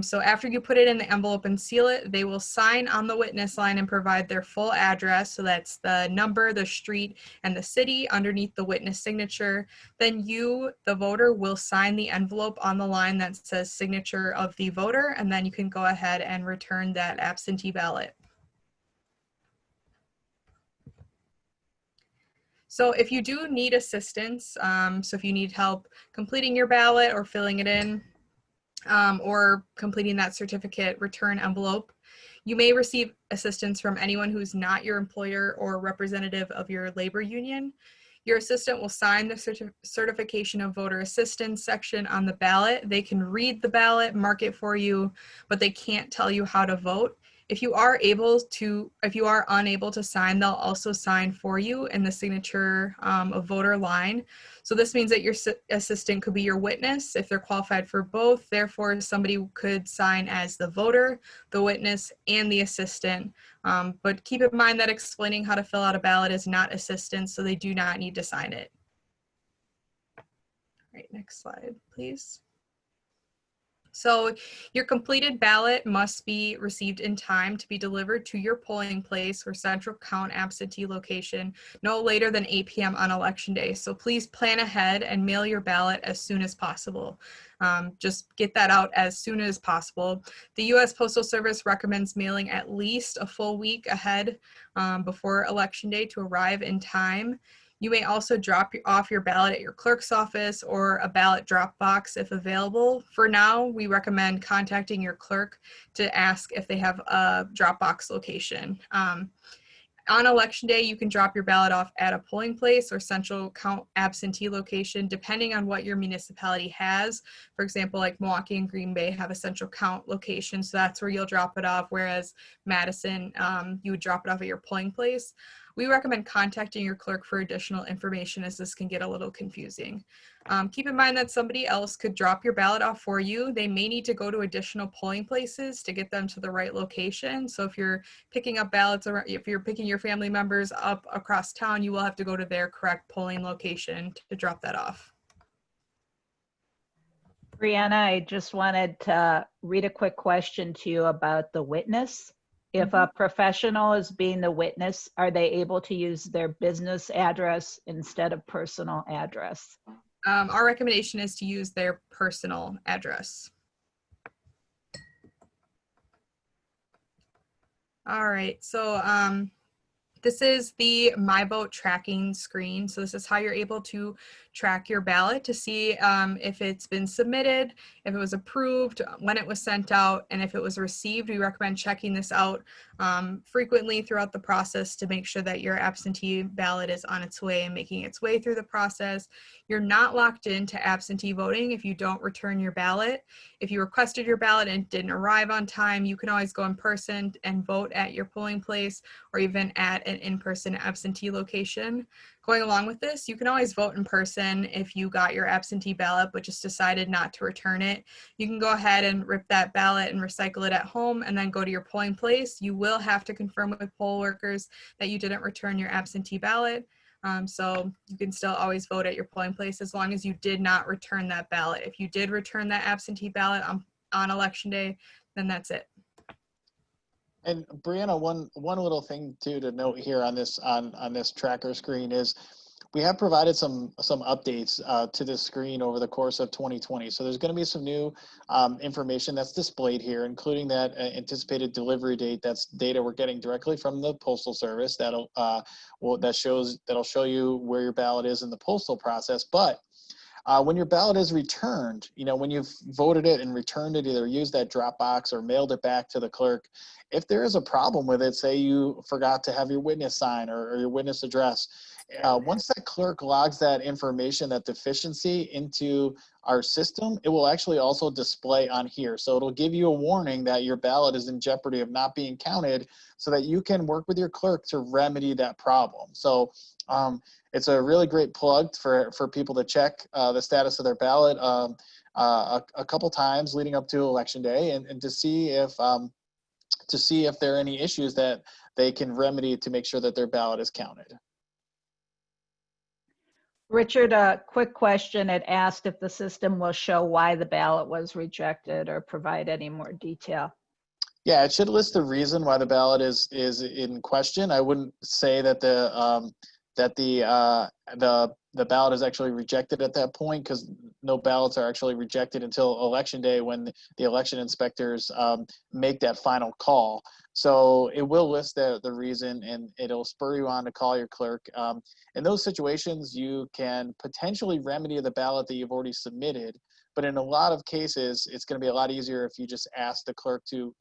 So after you put it in the envelope and seal it, they will sign on the witness line and provide their full address. So that's the number, the street, and the city underneath the witness signature. Then you, the voter, will sign the envelope on the line that says signature of the voter, and then you can go ahead and return that absentee ballot. So if you do need assistance, so if you need help completing your ballot or filling it in, or completing that certificate return envelope, you may receive assistance from anyone who's not your employer or representative of your labor union. Your assistant will sign the certification of voter assistance section on the ballot. They can read the ballot, mark it for you, but they can't tell you how to vote. If you are unable to sign, they'll also sign for you in the signature of voter line. So this means that your assistant could be your witness if they're qualified for both. Therefore, somebody could sign as the voter, the witness, and the assistant. But keep in mind that explaining how to fill out a ballot is not assistance, so they do not need to sign it. All right, next slide, please. So your completed ballot must be received in time to be delivered to your polling place or central count absentee location no later than 8 p.m. on election day. So please plan ahead and mail your ballot as soon as possible. Just get that out as soon as possible. The U.S. Postal Service recommends mailing at least a full week ahead before election day to arrive in time. You may also drop off your ballot at your clerk's office or a ballot drop box if available. For now, we recommend contacting your clerk to ask if they have a drop box location. On election day, you can drop your ballot off at a polling place or central count absentee location, depending on what your municipality has. For example, like Milwaukee and Green Bay have a central count location, so that's where you'll drop it off, whereas Madison, you would drop it off at your polling place. we recommend contacting your clerk for additional information, as this can get a little confusing. Keep in mind that somebody else could drop your ballot off for you. They may need to go to additional polling places to get them to the right location. So if you're picking up ballots, or if you're picking your family members up across town, you will have to go to their correct polling location to drop that off. Brianna, I just wanted to read a quick question to you about the witness. If a professional is being the witness, are they able to use their business address instead of personal address? Our recommendation is to use their personal address. All right, so this is the My Vote tracking screen. So this is how you're able to track your ballot to see if it's been submitted, if it was approved, when it was sent out, and if it was received. We recommend checking this out frequently throughout the process to make sure that your absentee ballot is on its way and making its way through the process. You're not locked into absentee voting if you don't return your ballot. If you requested your ballot and it didn't arrive on time, you can always go in person and vote at your polling place, or even at an in-person absentee location. Going along with this, you can always vote in person if you got your absentee ballot but just decided not to return it. You can go ahead and rip that ballot and recycle it at home and then go to your polling place. You will have to confirm with poll workers that you didn't return your absentee ballot. So you can still always vote at your polling place as long as you did not return that ballot. If you did return that absentee ballot on election day, then that's it. And Brianna, one little thing too to note here on this tracker screen is we have provided some updates to this screen over the course of 2020. So there's going to be some new information that's displayed here, including that anticipated delivery date. That's data we're getting directly from the Postal Service. That'll show you where your ballot is in the postal process. But when your ballot is returned, when you've voted it and returned it, either used that drop box or mailed it back to the clerk, if there is a problem with it, say you forgot to have your witness sign or your witness address, once that clerk logs that information, that deficiency into our system, it will actually also display on here. So it'll give you a warning that your ballot is in jeopardy of not being counted, so that you can work with your clerk to remedy that problem. So it's a really great plug for people to check the status of their ballot a couple times leading up to election day, and to see if there are any issues that they can remedy to make sure that their ballot is counted. Richard, a quick question. It asked if the system will show why the ballot was rejected or provide any more detail. Yeah, it should list the reason why the ballot is in question. I wouldn't say that the ballot is actually rejected at that point, because no ballots are actually rejected until election day, when the election inspectors make that final call. So it will list the reason, and it'll spur you on to call your clerk. In those situations, you can potentially remedy the ballot that you've already submitted. But in a lot of cases, it's going to be a lot easier if you just ask the clerk to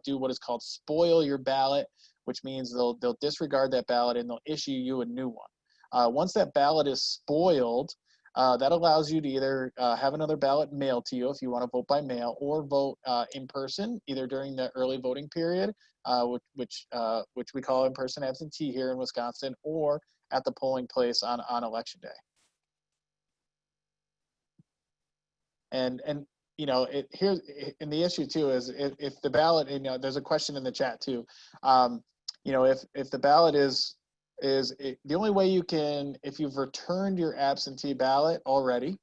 do what is called spoil your ballot, which means they'll disregard that ballot and they'll issue you a new one. Once that ballot is spoiled, that allows you to either have another ballot mailed to you if you want to vote by mail, or vote in person, either during the early voting period, which we call in-person absentee here in Wisconsin, or at the polling place on election day. And here's the issue too is if the ballot, there's a question in the chat too. If the ballot is the only way you can, if you've returned your absentee ballot already,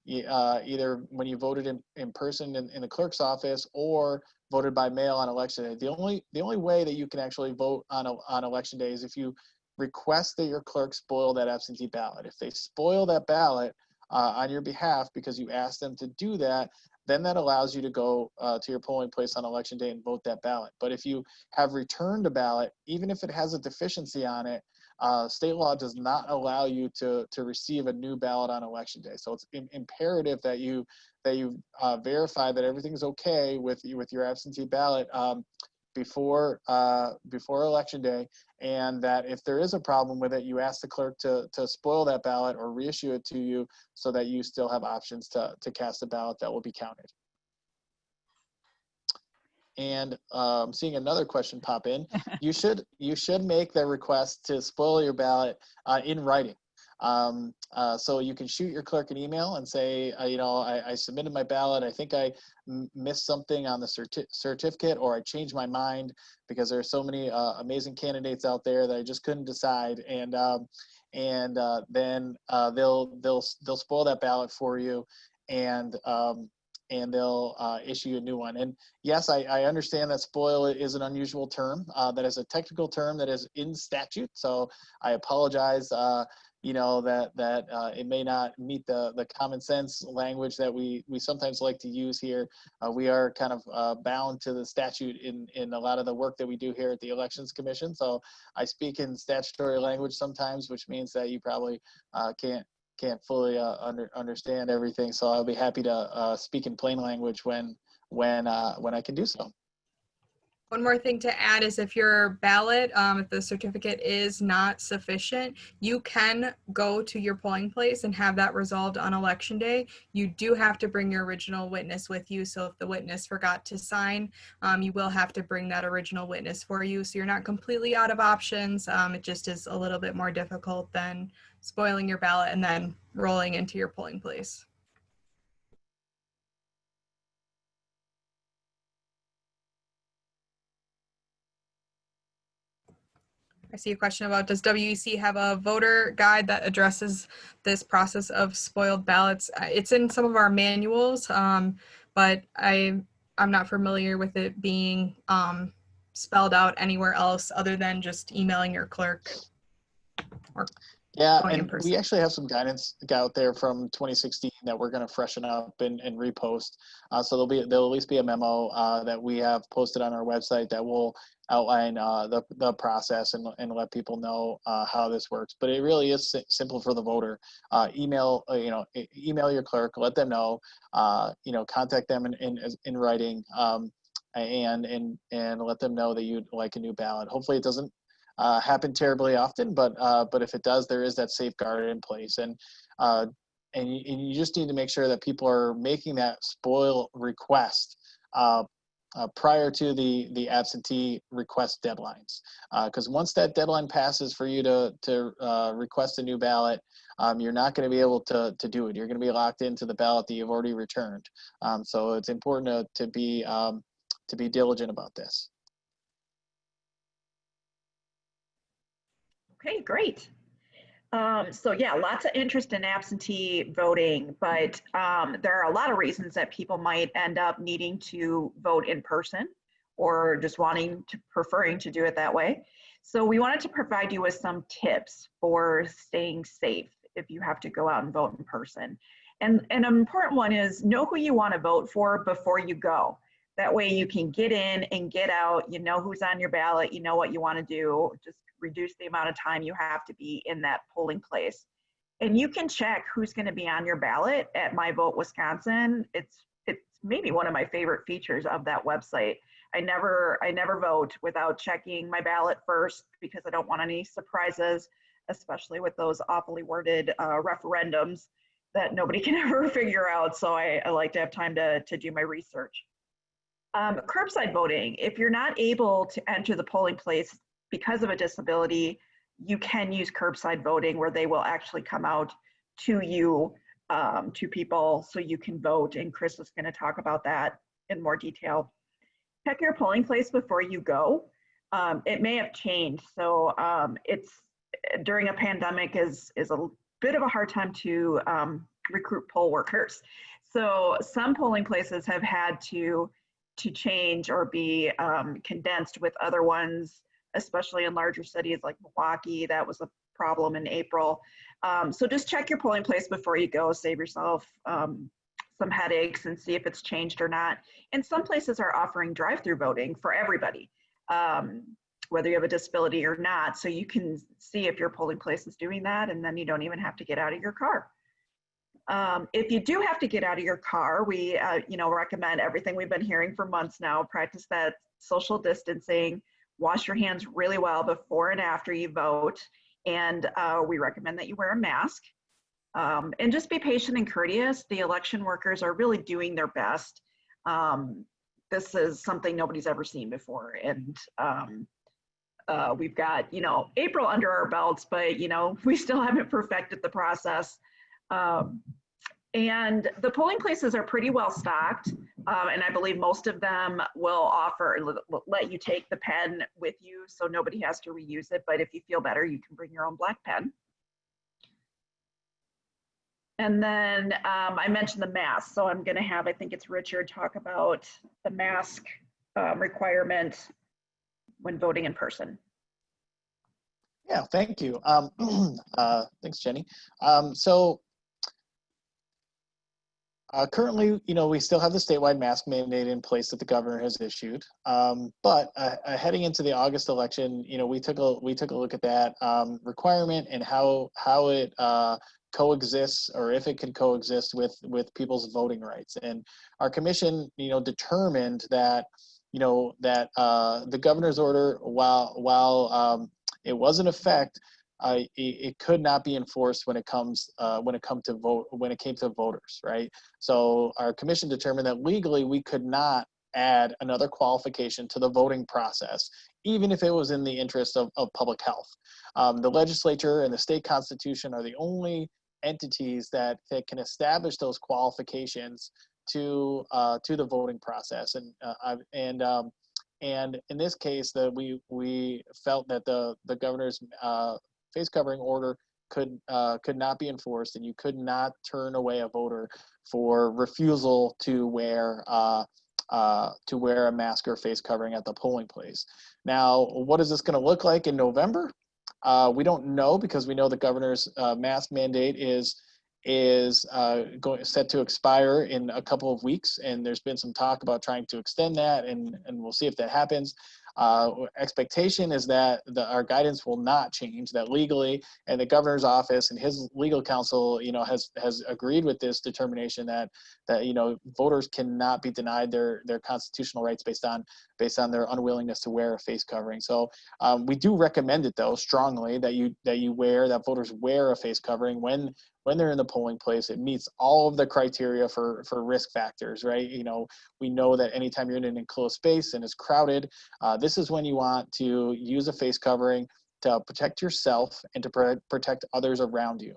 either when you voted in person in the clerk's office or voted by mail on election day, the only way that you can actually vote on election day is if you request that your clerk spoil that absentee ballot. If they spoil that ballot on your behalf because you asked them to do that, then that allows you to go to your polling place on election day and vote that ballot. But if you have returned a ballot, even if it has a deficiency on it, state law does not allow you to receive a new ballot on election day. So it's imperative that you verify that everything's okay with your absentee ballot before election day, and that if there is a problem with it, you ask the clerk to spoil that ballot or reissue it to you, so that you still have options to cast a ballot that will be counted. and seeing another question pop in, you should make the request to spoil your ballot in writing. So you can shoot your clerk an email and say, I submitted my ballot. I think I missed something on the certificate, or I changed my mind because there are so many amazing candidates out there that I just couldn't decide. And then they'll spoil that ballot for you, and they'll issue you a new one. And yes, I understand that spoil is an unusual term. That is a technical term that is in statute. So I apologize. That it may not meet the common sense language that we sometimes like to use here. We are kind of bound to the statute in a lot of the work that we do here at the Elections Commission. So I speak in statutory language sometimes, which means that you probably can't fully understand everything. So I'll be happy to speak in plain language when I can do so. One more thing to add is if your ballot, if the certificate is not sufficient, you can go to your polling place and have that resolved on election day. You do have to bring your original witness with you. So if the witness forgot to sign, you will have to bring that original witness for you. So you're not completely out of options. It just is a little bit more difficult than spoiling your ballot and then rolling into your polling place. I see a question about, does WEC have a voter guide that addresses this process of spoiled ballots? It's in some of our manuals, but I'm not familiar with it being spelled out anywhere else other than just emailing your clerk. Yeah, and we actually have some guidance out there from 2016 that we're going to freshen up and repost. So there'll at least be a memo that we have posted on our website that will outline the process and let people know how this works. But it really is simple for the voter. Email your clerk, let them know, contact them in writing, and let them know that you'd like a new ballot. Hopefully it doesn't happen terribly often, but if it does, there is that safeguard in place, and you just need to make sure that people are making that spoil request prior to the absentee request deadlines, because once that deadline passes for you to request a new ballot, you're not going to be able to do it. You're going to be locked into the ballot that you've already returned. So it's important to be diligent about this. Okay, great. So yeah, lots of interest in absentee voting, but there are a lot of reasons that people might end up needing to vote in person or just preferring to do it that way. So we wanted to provide you with some tips for staying safe if you have to go out and vote in person. And an important one is know who you want to vote for before you go. That way you can get in and get out, you know who's on your ballot, you know what you want to do, just reduce the amount of time you have to be in that polling place. And you can check who's going to be on your ballot at My Vote Wisconsin. It's maybe one of my favorite features of that website. I never vote without checking my ballot first because I don't want any surprises, especially with those awfully worded referendums that nobody can ever figure out. So I like to have time to do my research. Curbside voting, if you're not able to enter the polling place because of a disability, you can use curbside voting where they will actually come out to you, to people, so you can vote. And Chris is going to talk about that in more detail. Check your polling place before you go. It may have changed. So it's during a pandemic is a bit of a hard time to recruit poll workers. So some polling places have had to change or be condensed with other ones, especially in larger cities like Milwaukee. That was a problem in April. So just check your polling place before you go, save yourself some headaches and see if it's changed or not. And some places are offering drive-through voting for everybody, whether you have a disability or not. So you can see if your polling place is doing that, and then you don't even have to get out of your car. If you do have to get out of your car, we recommend everything we've been hearing for months now. Practice that social distancing, wash your hands really well before and after you vote, and we recommend that you wear a mask. And just be patient and courteous. The election workers are really doing their best. this is something nobody's ever seen before. And we've got, April under our belts, but, we still haven't perfected the process. And the polling places are pretty well stocked. And I believe most of them will let you take the pen with you so nobody has to reuse it. But if you feel better, you can bring your own black pen. And then I mentioned the mask. So I'm going to have, I think it's Richard, talk about the mask requirement when voting in person. Yeah, thank you. Thanks, Jenny. Currently, we still have the statewide mask mandate in place that the governor has issued. But heading into the August election, we took a look at that requirement and how it coexists, or if it can coexist with people's voting rights. And our commission, determined that the governor's order, while it was in effect, it could not be enforced when it came to voters, right? So our commission determined that legally we could not add another qualification to the voting process, even if it was in the interest of public health. The legislature and the state constitution are the only entities that can establish those qualifications to the voting process, and in this case, we felt that the governor's face covering order could not be enforced, and you could not turn away a voter for refusal to wear a mask or face covering at the polling place. Now, what is this going to look like in November? We don't know, because we know the governor's mask mandate is set to expire in a couple of weeks, and there's been some talk about trying to extend that, and we'll see if that happens. Expectation is that our guidance will not change, that legally, and the governor's office and his legal counsel, has agreed with this determination that voters cannot be denied their constitutional rights based on their unwillingness to wear a face covering. So we do recommend it, though, strongly, that voters wear a face covering when they're in the polling place. It meets all of the criteria for risk factors, right? We know that anytime you're in an enclosed space and it's crowded, this is when you want to use a face covering to protect yourself and to protect others around you.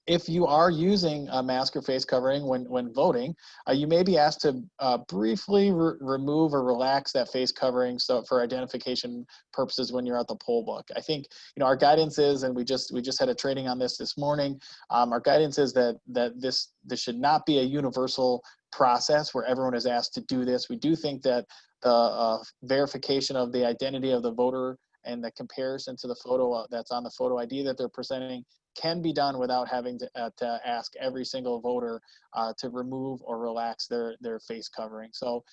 If you are using a mask or face covering when voting, you may be asked to briefly remove or relax that face covering for identification purposes when you're at the poll book. I think our guidance is, and we just had a training on this morning. Our guidance is that this should not be a universal process where everyone is asked to do this. We do think that the verification of the identity of the voter and the comparison to the photo that's on the photo ID that they're presenting can be done without having to ask every single voter to remove or relax their face covering. So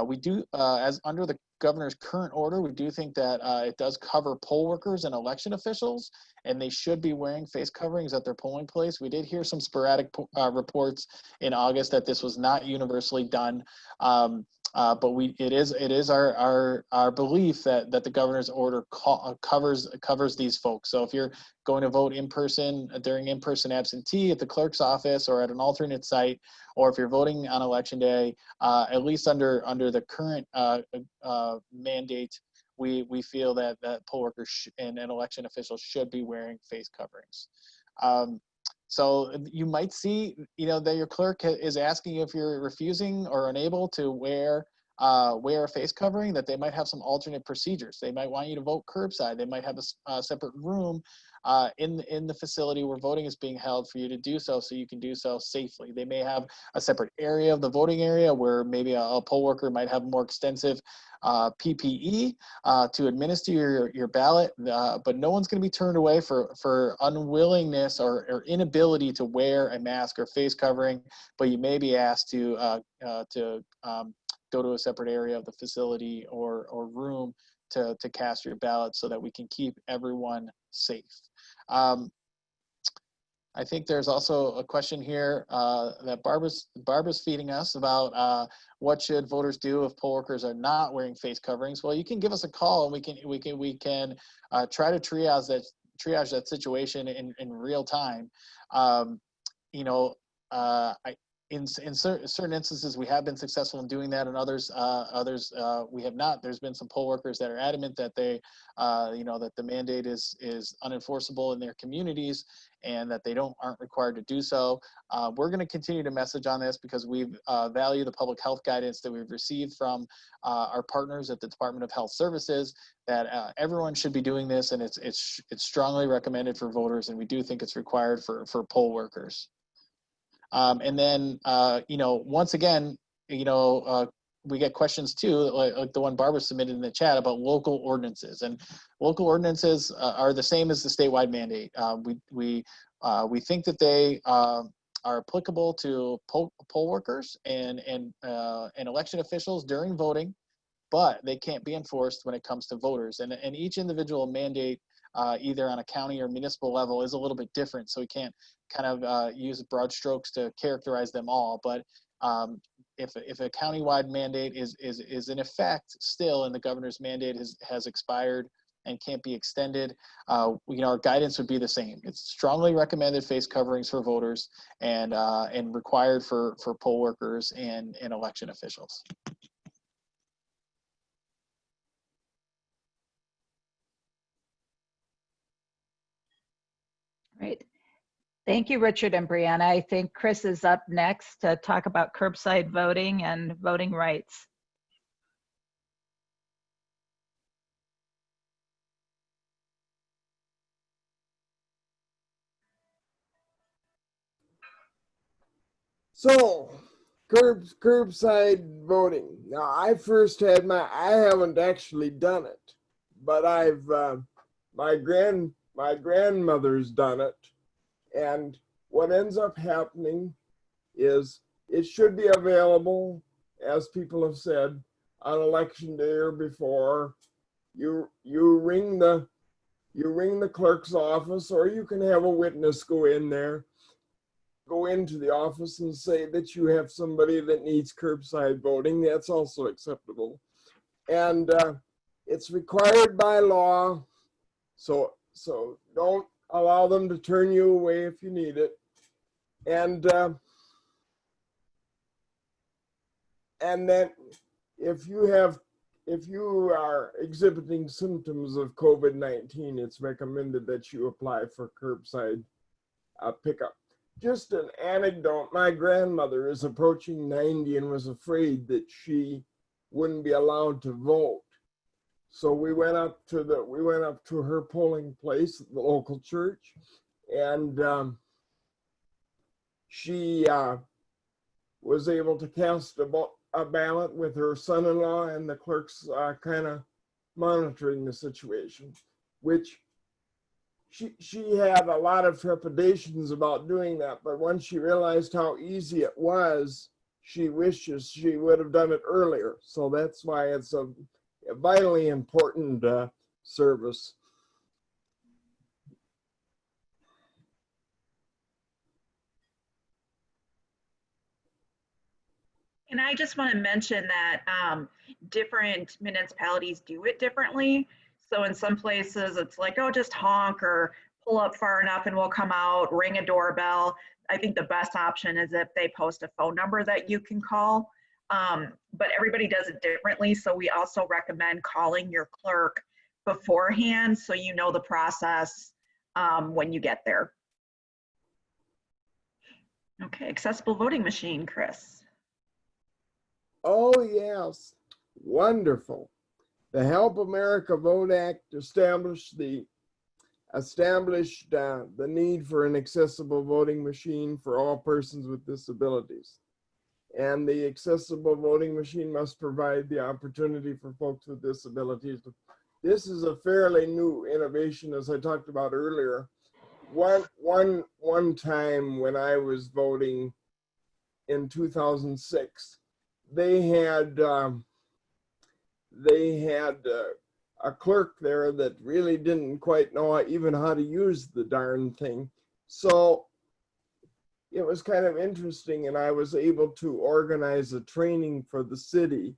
we do, as under the governor's current order, we do think that it does cover poll workers and election officials, and they should be wearing face coverings at their polling place. We did hear some sporadic reports in August that this was not universally done. But it is our belief that the governor's order covers these folks. So if you're going to vote in person during in-person absentee at the clerk's office or at an alternate site, or if you're voting on election day, at least under the current mandate, we feel that poll workers and election officials should be wearing face coverings. So you might see, that your clerk is asking if you're refusing or unable to wear a face covering, that they might have some alternate procedures. They might want you to vote curbside. They might have a separate room in the facility where voting is being held for you to do so you can do so safely. They may have a separate area of the voting area where maybe a poll worker might have more extensive PPE to administer your ballot, but no one's going to be turned away for unwillingness or inability to wear a mask or face covering, but you may be asked to go to a separate area of the facility or room to cast your ballot so that we can keep everyone safe. I think there's also a question here that Barbara's feeding us about what should voters do if poll workers are not wearing face coverings. Well, you can give us a call and we can try to triage that situation in real time. certain instances, we have been successful in doing that, and others we have not. There's been some poll workers that are adamant that they, that the mandate is unenforceable in their communities, and that they aren't required to do so. We're going to continue to message on this because we value the public health guidance that we've received from our partners at the Department of Health Services, that everyone should be doing this, and it's strongly recommended for voters, and we do think it's required for poll workers. And then, once again, we get questions too, like the one Barbara submitted in the chat about local ordinances. And local ordinances are the same as the statewide mandate. We think that they are applicable to poll workers and election officials during voting, but they can't be enforced when it comes to voters. And each individual mandate, either on a county or municipal level, is a little bit different. So we can't kind of use broad strokes to characterize them all. But if a countywide mandate is in effect still, and the governor's mandate has expired and can't be extended, our guidance would be the same. It's strongly recommended face coverings for voters and required for poll workers and election officials. Great. Thank you, Richard and Brianna. I think Chris is up next to talk about curbside voting and voting rights. So, curbside voting. Now, I haven't actually done it, but my grandmother's done it. And what ends up happening is it should be available, as people have said, on election day or before. You ring the clerk's office, or you can have a witness go into the office and say that you have somebody that needs curbside voting. That's also acceptable. And it's required by law. So don't allow them to turn you away if you need it. And then if you are exhibiting symptoms of COVID-19, it's recommended that you apply for curbside pickup. Just an anecdote, my grandmother is approaching 90 and was afraid that she wouldn't be allowed to vote. So we went up to her polling place at the local church, and she was able to cast a ballot with her son-in-law, and the clerk's kind of monitoring the situation, which she had a lot of trepidations about doing that. But once she realized how easy it was, she wishes she would have done it earlier. So that's why it's a vitally important service. And I just want to mention that different municipalities do it differently. So in some places it's like, oh, just honk or pull up far enough and we'll come out, ring a doorbell. I think the best option is if they post a phone number that you can call. But everybody does it differently. So we also recommend calling your clerk beforehand so you know the process when you get there. Okay, accessible voting machine, Chris. Oh, yes. Wonderful. The Help America Vote Act established the need for an accessible voting machine for all persons with disabilities. And the accessible voting machine must provide the opportunity for folks with disabilities. This is a fairly new innovation, as I talked about earlier. One time when I was voting in 2006, they had a clerk there that really didn't quite know even how to use the darn thing. So it was kind of interesting, and I was able to organize a training for the city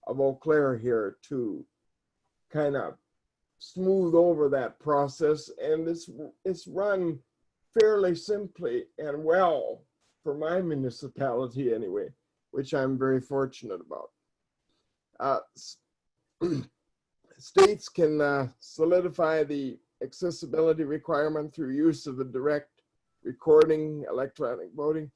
of Eau Claire here to kind of smooth over that process. And it's run fairly simply and well. for my municipality anyway, which I'm very fortunate about. States can solidify the accessibility requirement through use of a direct recording, electronic voting.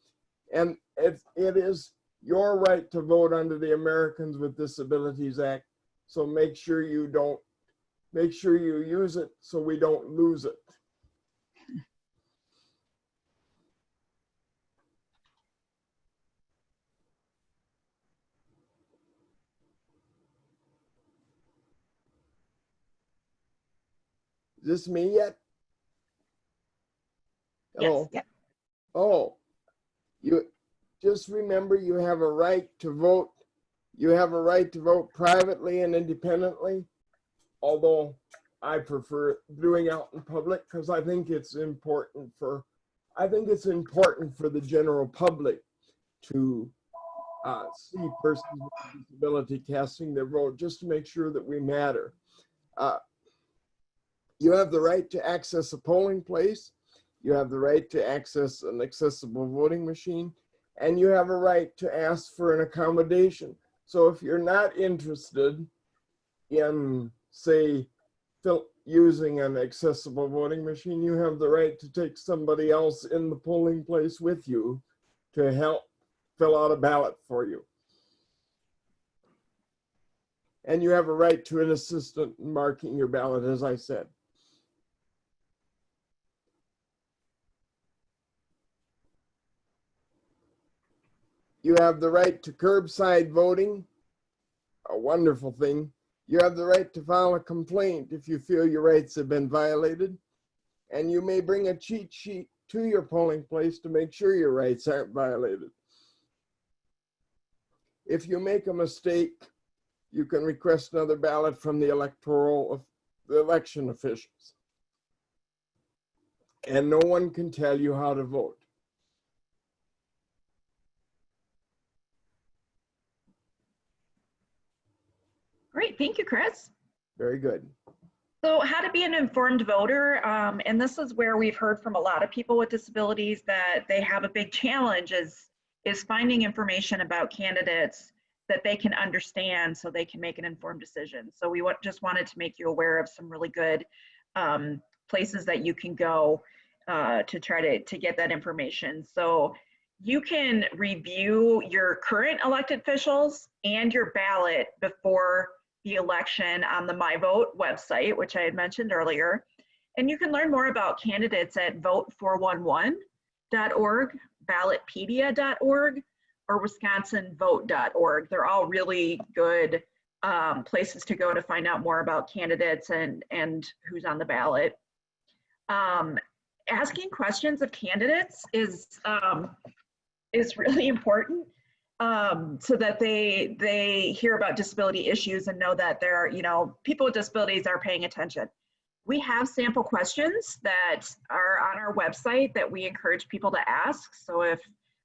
And it is your right to vote under the Americans with Disabilities Act. So make sure you use it so we don't lose it. Is this me yet? Hello? Yes. Oh, you just remember you have a right to vote. You have a right to vote privately and independently, although I prefer doing out in public because I think it's important for the general public to see persons with disability casting their vote, just to make sure that we matter. You have the right to access a polling place. You have the right to access an accessible voting machine, and you have a right to ask for an accommodation. So if you're not interested in, say, using an accessible voting machine, you have the right to take somebody else in the polling place with you to help fill out a ballot for you. And you have a right to an assistant marking your ballot, as I said. You have the right to curbside voting, a wonderful thing. You have the right to file a complaint if you feel your rights have been violated. And you may bring a cheat sheet to your polling place to make sure your rights aren't violated. If you make a mistake, you can request another ballot from the election officials. And no one can tell you how to vote. Great, thank you, Chris. Very good. So how to be an informed voter, and this is where we've heard from a lot of people with disabilities that they have a big challenge is finding information about candidates that they can understand so they can make an informed decision. So we just wanted to make you aware of some really good places that you can go to try to get that information. So you can review your current elected officials and your ballot before the election on the MyVote website, which I had mentioned earlier. And you can learn more about candidates at vote411.org, ballotpedia.org, or wisconsinvote.org. They're all really good places to go to find out more about candidates and who's on the ballot. Asking questions of candidates is really important. So that they hear about disability issues and know that there are, people with disabilities are paying attention. We have sample questions that are on our website that we encourage people to ask. So if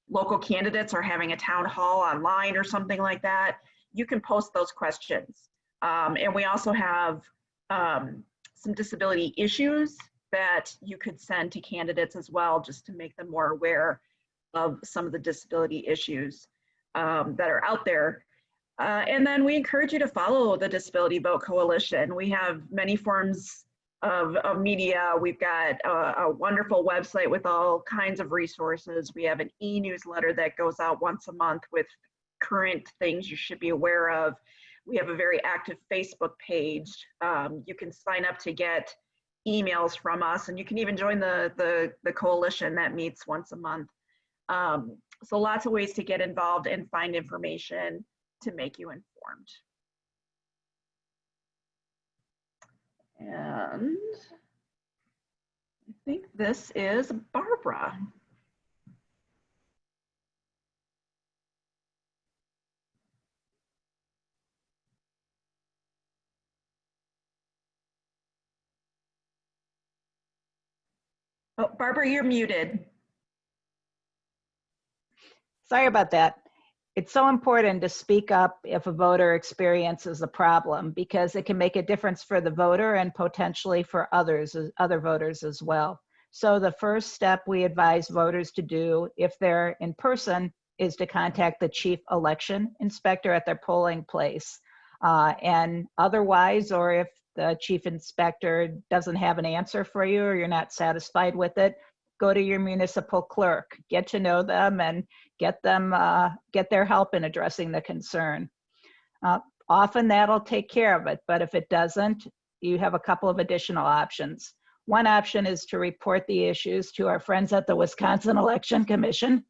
local candidates are having a town hall online or something like that, you can post those questions. And we also have some disability issues that you could send to candidates as well, just to make them more aware of some of the disability issues that are out there. And then we encourage you to follow the Disability Vote Coalition. We have many forms of media. We've got a wonderful website with all kinds of resources. We have an e-newsletter that goes out once a month with current things you should be aware of. We have a very active Facebook page. You can sign up to get emails from us, and you can even join the coalition that meets once a month. So lots of ways to get involved and find information to make you informed. And I think this is Barbara. Oh, Barbara, you're muted. Sorry about that. It's so important to speak up if a voter experiences a problem, because it can make a difference for the voter and potentially for other voters as well. So the first step we advise voters to do if they're in person is to contact the chief election inspector at their polling place. And otherwise, or if the chief inspector doesn't have an answer for you or you're not satisfied with it, go to your municipal clerk, get to know them and get their help in addressing the concern. Often that'll take care of it, but if it doesn't, you have a couple of additional options. One option is to report the issues to our friends at the Wisconsin Election Commission,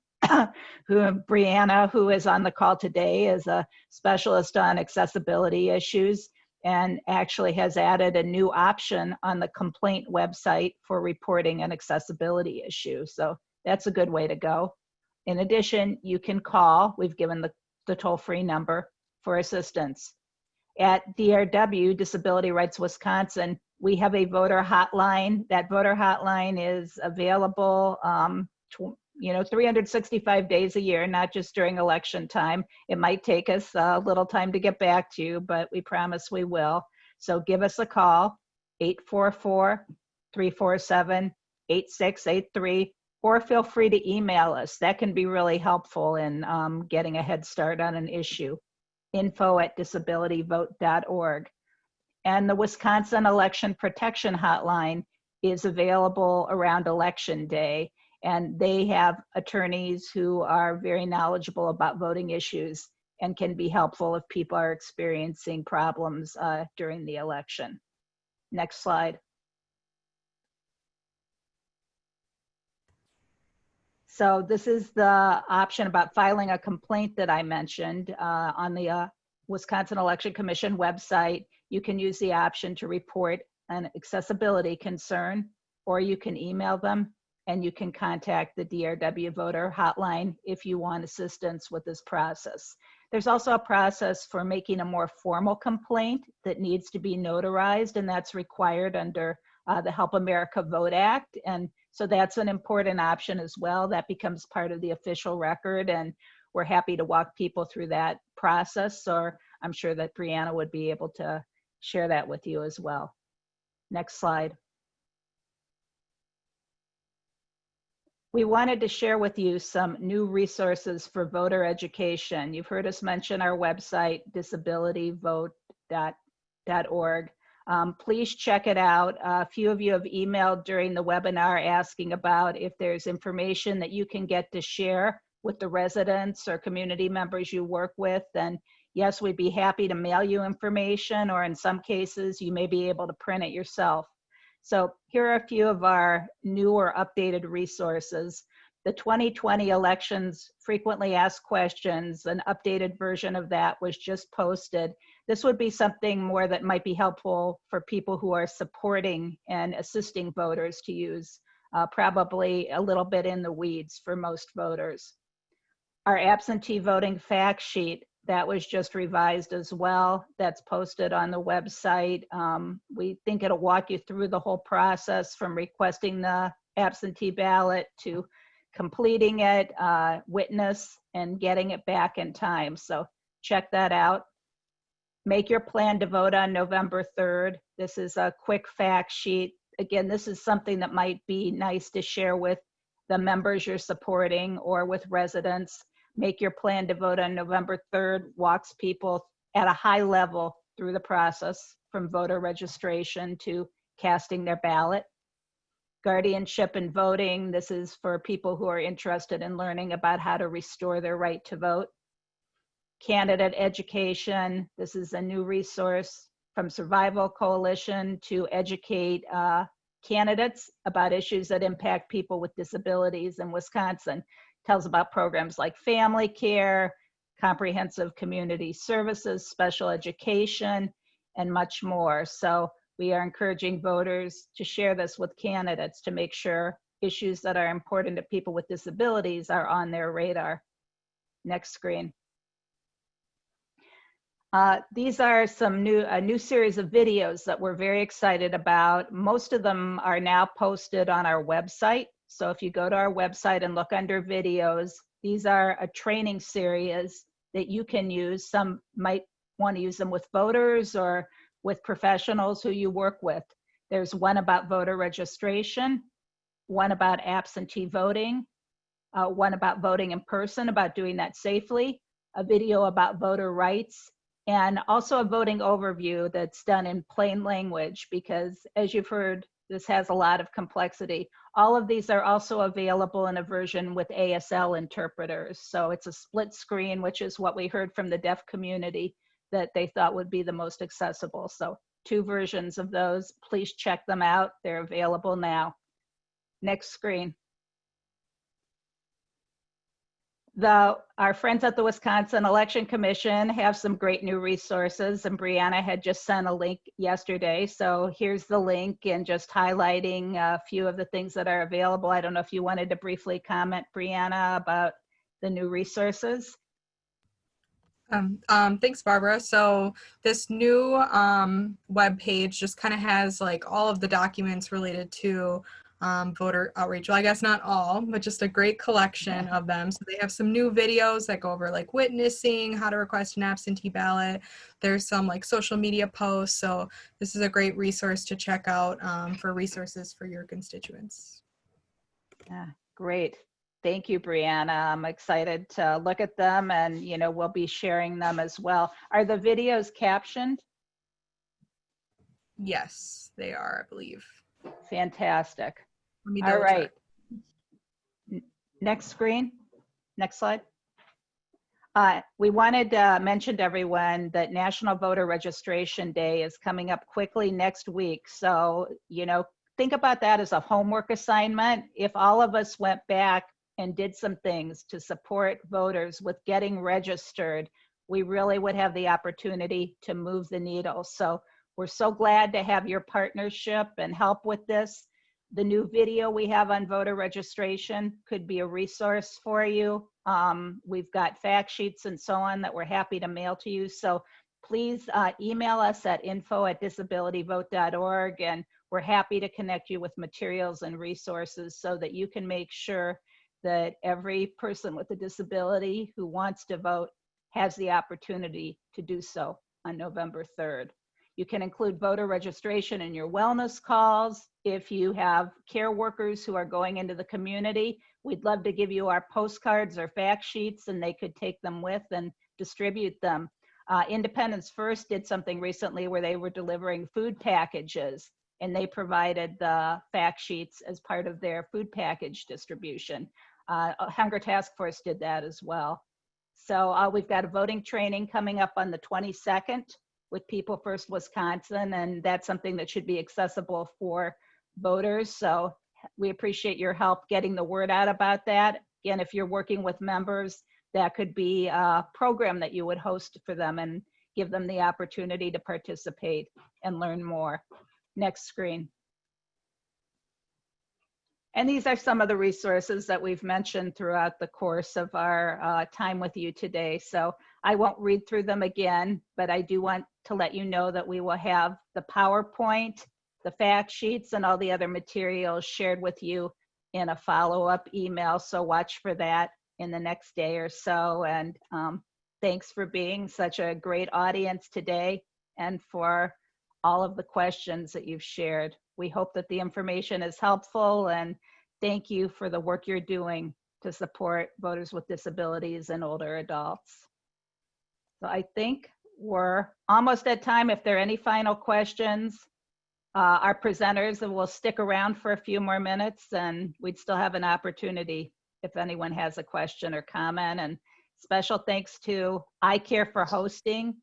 Brianna, who is on the call today, is a specialist on accessibility issues and actually has added a new option on the complaint website for reporting an accessibility issue. So that's a good way to go. In addition, you can call, we've given the toll-free number for assistance. At DRW, Disability Rights Wisconsin, we have a voter hotline. That voter hotline is available 365 days a year, not just during election time. It might take us a little time to get back to you, but we promise we will. So give us a call, 844-347-8683, or feel free to email us. That can be really helpful in getting a head start on an issue. info@disabilityvote.org. And the Wisconsin Election Protection Hotline is available around Election Day. And they have attorneys who are very knowledgeable about voting issues and can be helpful if people are experiencing problems during the election. Next slide. So this is the option about filing a complaint that I mentioned on the Wisconsin Election Commission website. You can use the option to report an accessibility concern, or you can email them, and you can contact the DRW voter hotline if you want assistance with this process. There's also a process for making a more formal complaint that needs to be notarized, and that's required under the Help America Vote Act. And so that's an important option as well. That becomes part of the official record, and we're happy to walk people through that process, or I'm sure that Brianna would be able to share that with you as well. Next slide. We wanted to share with you some new resources for voter education. You've heard us mention our website, disabilityvote.org. Please check it out. A few of you have emailed during the webinar asking about if there's information that you can get to share with the residents or community members you work with. And yes, we'd be happy to mail you information, or in some cases, you may be able to print it yourself. So here are a few of our new or updated resources. The 2020 elections frequently asked questions, an updated version of that was just posted. This would be something more that might be helpful for people who are supporting and assisting voters to use, probably a little bit in the weeds for most voters. Our absentee voting fact sheet, that was just revised as well. That's posted on the website. We think it'll walk you through the whole process from requesting the absentee ballot to completing it, witness, and getting it back in time. So check that out. Make your plan to vote on November 3rd. This is a quick fact sheet. Again, this is something that might be nice to share with the members you're supporting or with residents. Make your plan to vote on November 3rd walks people at a high level through the process from voter registration to casting their ballot. Guardianship and voting, this is for people who are interested in learning about how to restore their right to vote. Candidate education, this is a new resource from Survival Coalition to educate candidates about issues that impact people with disabilities in Wisconsin. Tells about programs like family care, comprehensive community services, special education, and much more. So we are encouraging voters to share this with candidates to make sure issues that are important to people with disabilities are on their radar. Next screen. These are some a new series of videos that we're very excited about. Most of them are now posted on our website. So if you go to our website and look under videos, these are a training series that you can use. Some might want to use them with voters or with professionals who you work with. There's one about voter registration. one about absentee voting, one about voting in person, about doing that safely, a video about voter rights, and also a voting overview that's done in plain language, because as you've heard, this has a lot of complexity. All of these are also available in a version with ASL interpreters. So it's a split screen, which is what we heard from the deaf community that they thought would be the most accessible. So 2 versions of those. Please check them out. They're available now. Next screen. Our friends at the Wisconsin Election Commission have some great new resources, and Brianna had just sent a link yesterday. So here's the link, and just highlighting a few of the things that are available. I don't know if you wanted to briefly comment, Brianna, about the new resources. Thanks, Barbara. So this new web page just kind of has like all of the documents related to voter outreach. Well, I guess not all, but just a great collection of them. So they have some new videos that go over like witnessing, how to request an absentee ballot. There's some like social media posts. So this is a great resource to check out for resources for your constituents. Yeah, great. Thank you, Brianna. I'm excited to look at them, and we'll be sharing them as well. Are the videos captioned? Yes, they are, I believe. Fantastic. Let me All double right. check. Next screen. Next slide. We wanted to mention to everyone that National Voter Registration Day is coming up quickly next week. So, think about that as a homework assignment. If all of us went back and did some things to support voters with getting registered, we really would have the opportunity to move the needle. So we're so glad to have your partnership and help with this. The new video we have on voter registration could be a resource for you. We've got fact sheets and so on that we're happy to mail to you. So please email us at info@disabilityvote.org, and we're happy to connect you with materials and resources so that you can make sure that every person with a disability who wants to vote has the opportunity to do so on November 3rd. You can include voter registration in your wellness calls. If you have care workers who are going into the community, we'd love to give you our postcards or fact sheets, and they could take them with and distribute them. Independence First did something recently where they were delivering food packages, and they provided the fact sheets as part of their food package distribution. Hunger Task Force did that as well. So we've got a voting training coming up on the 22nd with People First Wisconsin, and that's something that should be accessible for voters. So we appreciate your help getting the word out about that. Again, if you're working with members, that could be a program that you would host for them and give them the opportunity to participate and learn more. Next screen. And these are some of the resources that we've mentioned throughout the course of our time with you today. So I won't read through them again, but I do want to let you know that we will have the PowerPoint, the fact sheets, and all the other materials shared with you in a follow-up email. So watch for that in the next day or so. And thanks for being such a great audience today and for all of the questions that you've shared. We hope that the information is helpful, and thank you for the work you're doing to support voters with disabilities and older adults. So I think we're almost at time. If there are any final questions, our presenters will stick around for a few more minutes, and we'd still have an opportunity if anyone has a question or comment. And special thanks to iCare for hosting,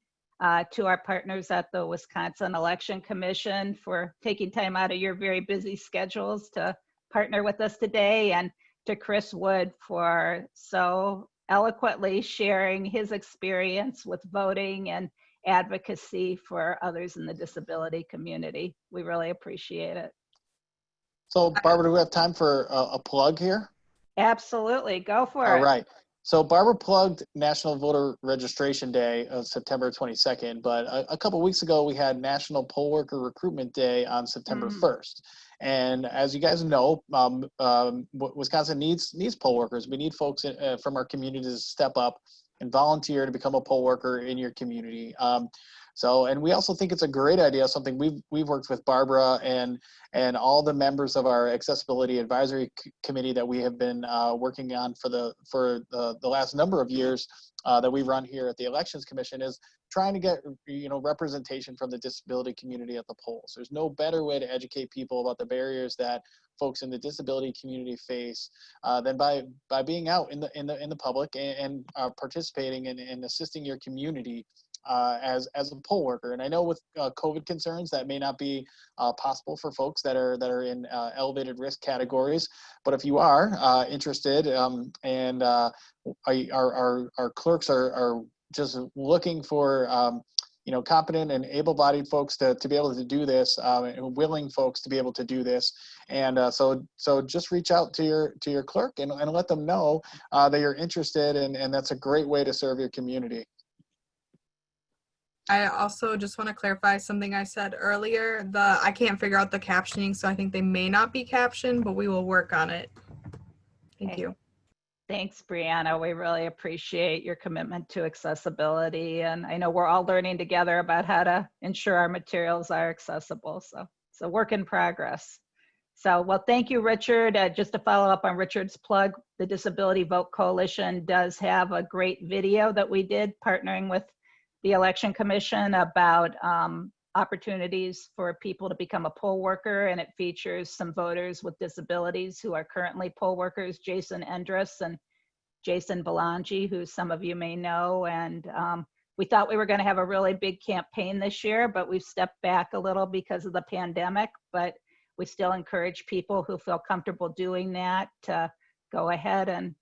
to our partners at the Wisconsin Election Commission for taking time out of your very busy schedules to partner with us today, and to Chris Wood for so eloquently sharing his experience with voting and advocacy for others in the disability community. We really appreciate it. So Barbara, do we have time for a plug here? Absolutely, go for it. All right. So Barbara plugged National Voter Registration Day of September 22nd, but a couple weeks ago we had National Poll Worker Recruitment Day on September 1st. And as you guys know, Wisconsin needs poll workers. We need folks from our community to step up and volunteer to become a poll worker in your community. So, and we also think it's a great idea, something we've worked with Barbara and all the members of our accessibility advisory committee that we have been working on for the last number of years that we run here at the Elections Commission, is trying to get representation from the disability community at the polls. There's no better way to educate people about the barriers that folks in the disability community face than by being out in the public and participating and assisting your community as a poll worker. And I know with COVID concerns that may not be possible for folks that are in elevated risk categories, but if you are interested and our clerks are just looking for competent and able-bodied folks to be able to do this, and willing folks to be able to do this. And so just reach out to your clerk and let them know that you're interested, and that's a great way to serve your community. I also just want to clarify something I said earlier. I can't figure out the captioning, so I think they may not be captioned, but we will work on it. Thank Okay. you. Thanks, Brianna. We really appreciate your commitment to accessibility. And I know we're all learning together about how to ensure our materials are accessible. So it's a work in progress. So, well, thank you, Richard. Just to follow up on Richard's plug, the Disability Vote Coalition does have a great video that we did partnering with the Election Commission about opportunities for people to become a poll worker, and it features some voters with disabilities who are currently poll workers, Jason Endress and Jason Belangi, who some of you may know. And we thought we were going to have a really big campaign this year, but we've stepped back a little because of the pandemic. But we still encourage people who feel comfortable doing that to go ahead and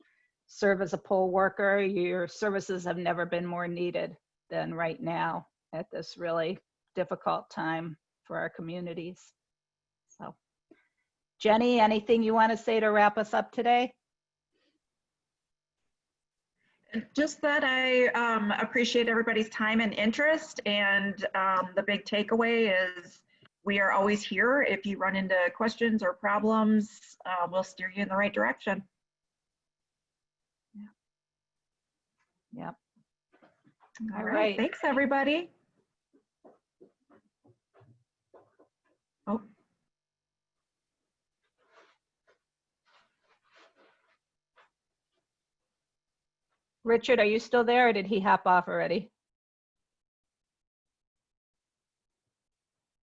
serve as a poll worker. Your services have never been more needed than right now at this really difficult time for our communities. So, Jenny, anything you want to say to wrap us up today? Just that I appreciate everybody's time and interest, and the big takeaway is we are always here. If you run into questions or problems, we'll steer you in the right direction. Yep. All right. Thanks, everybody. Oh. Richard, are you still there, or did he hop off already?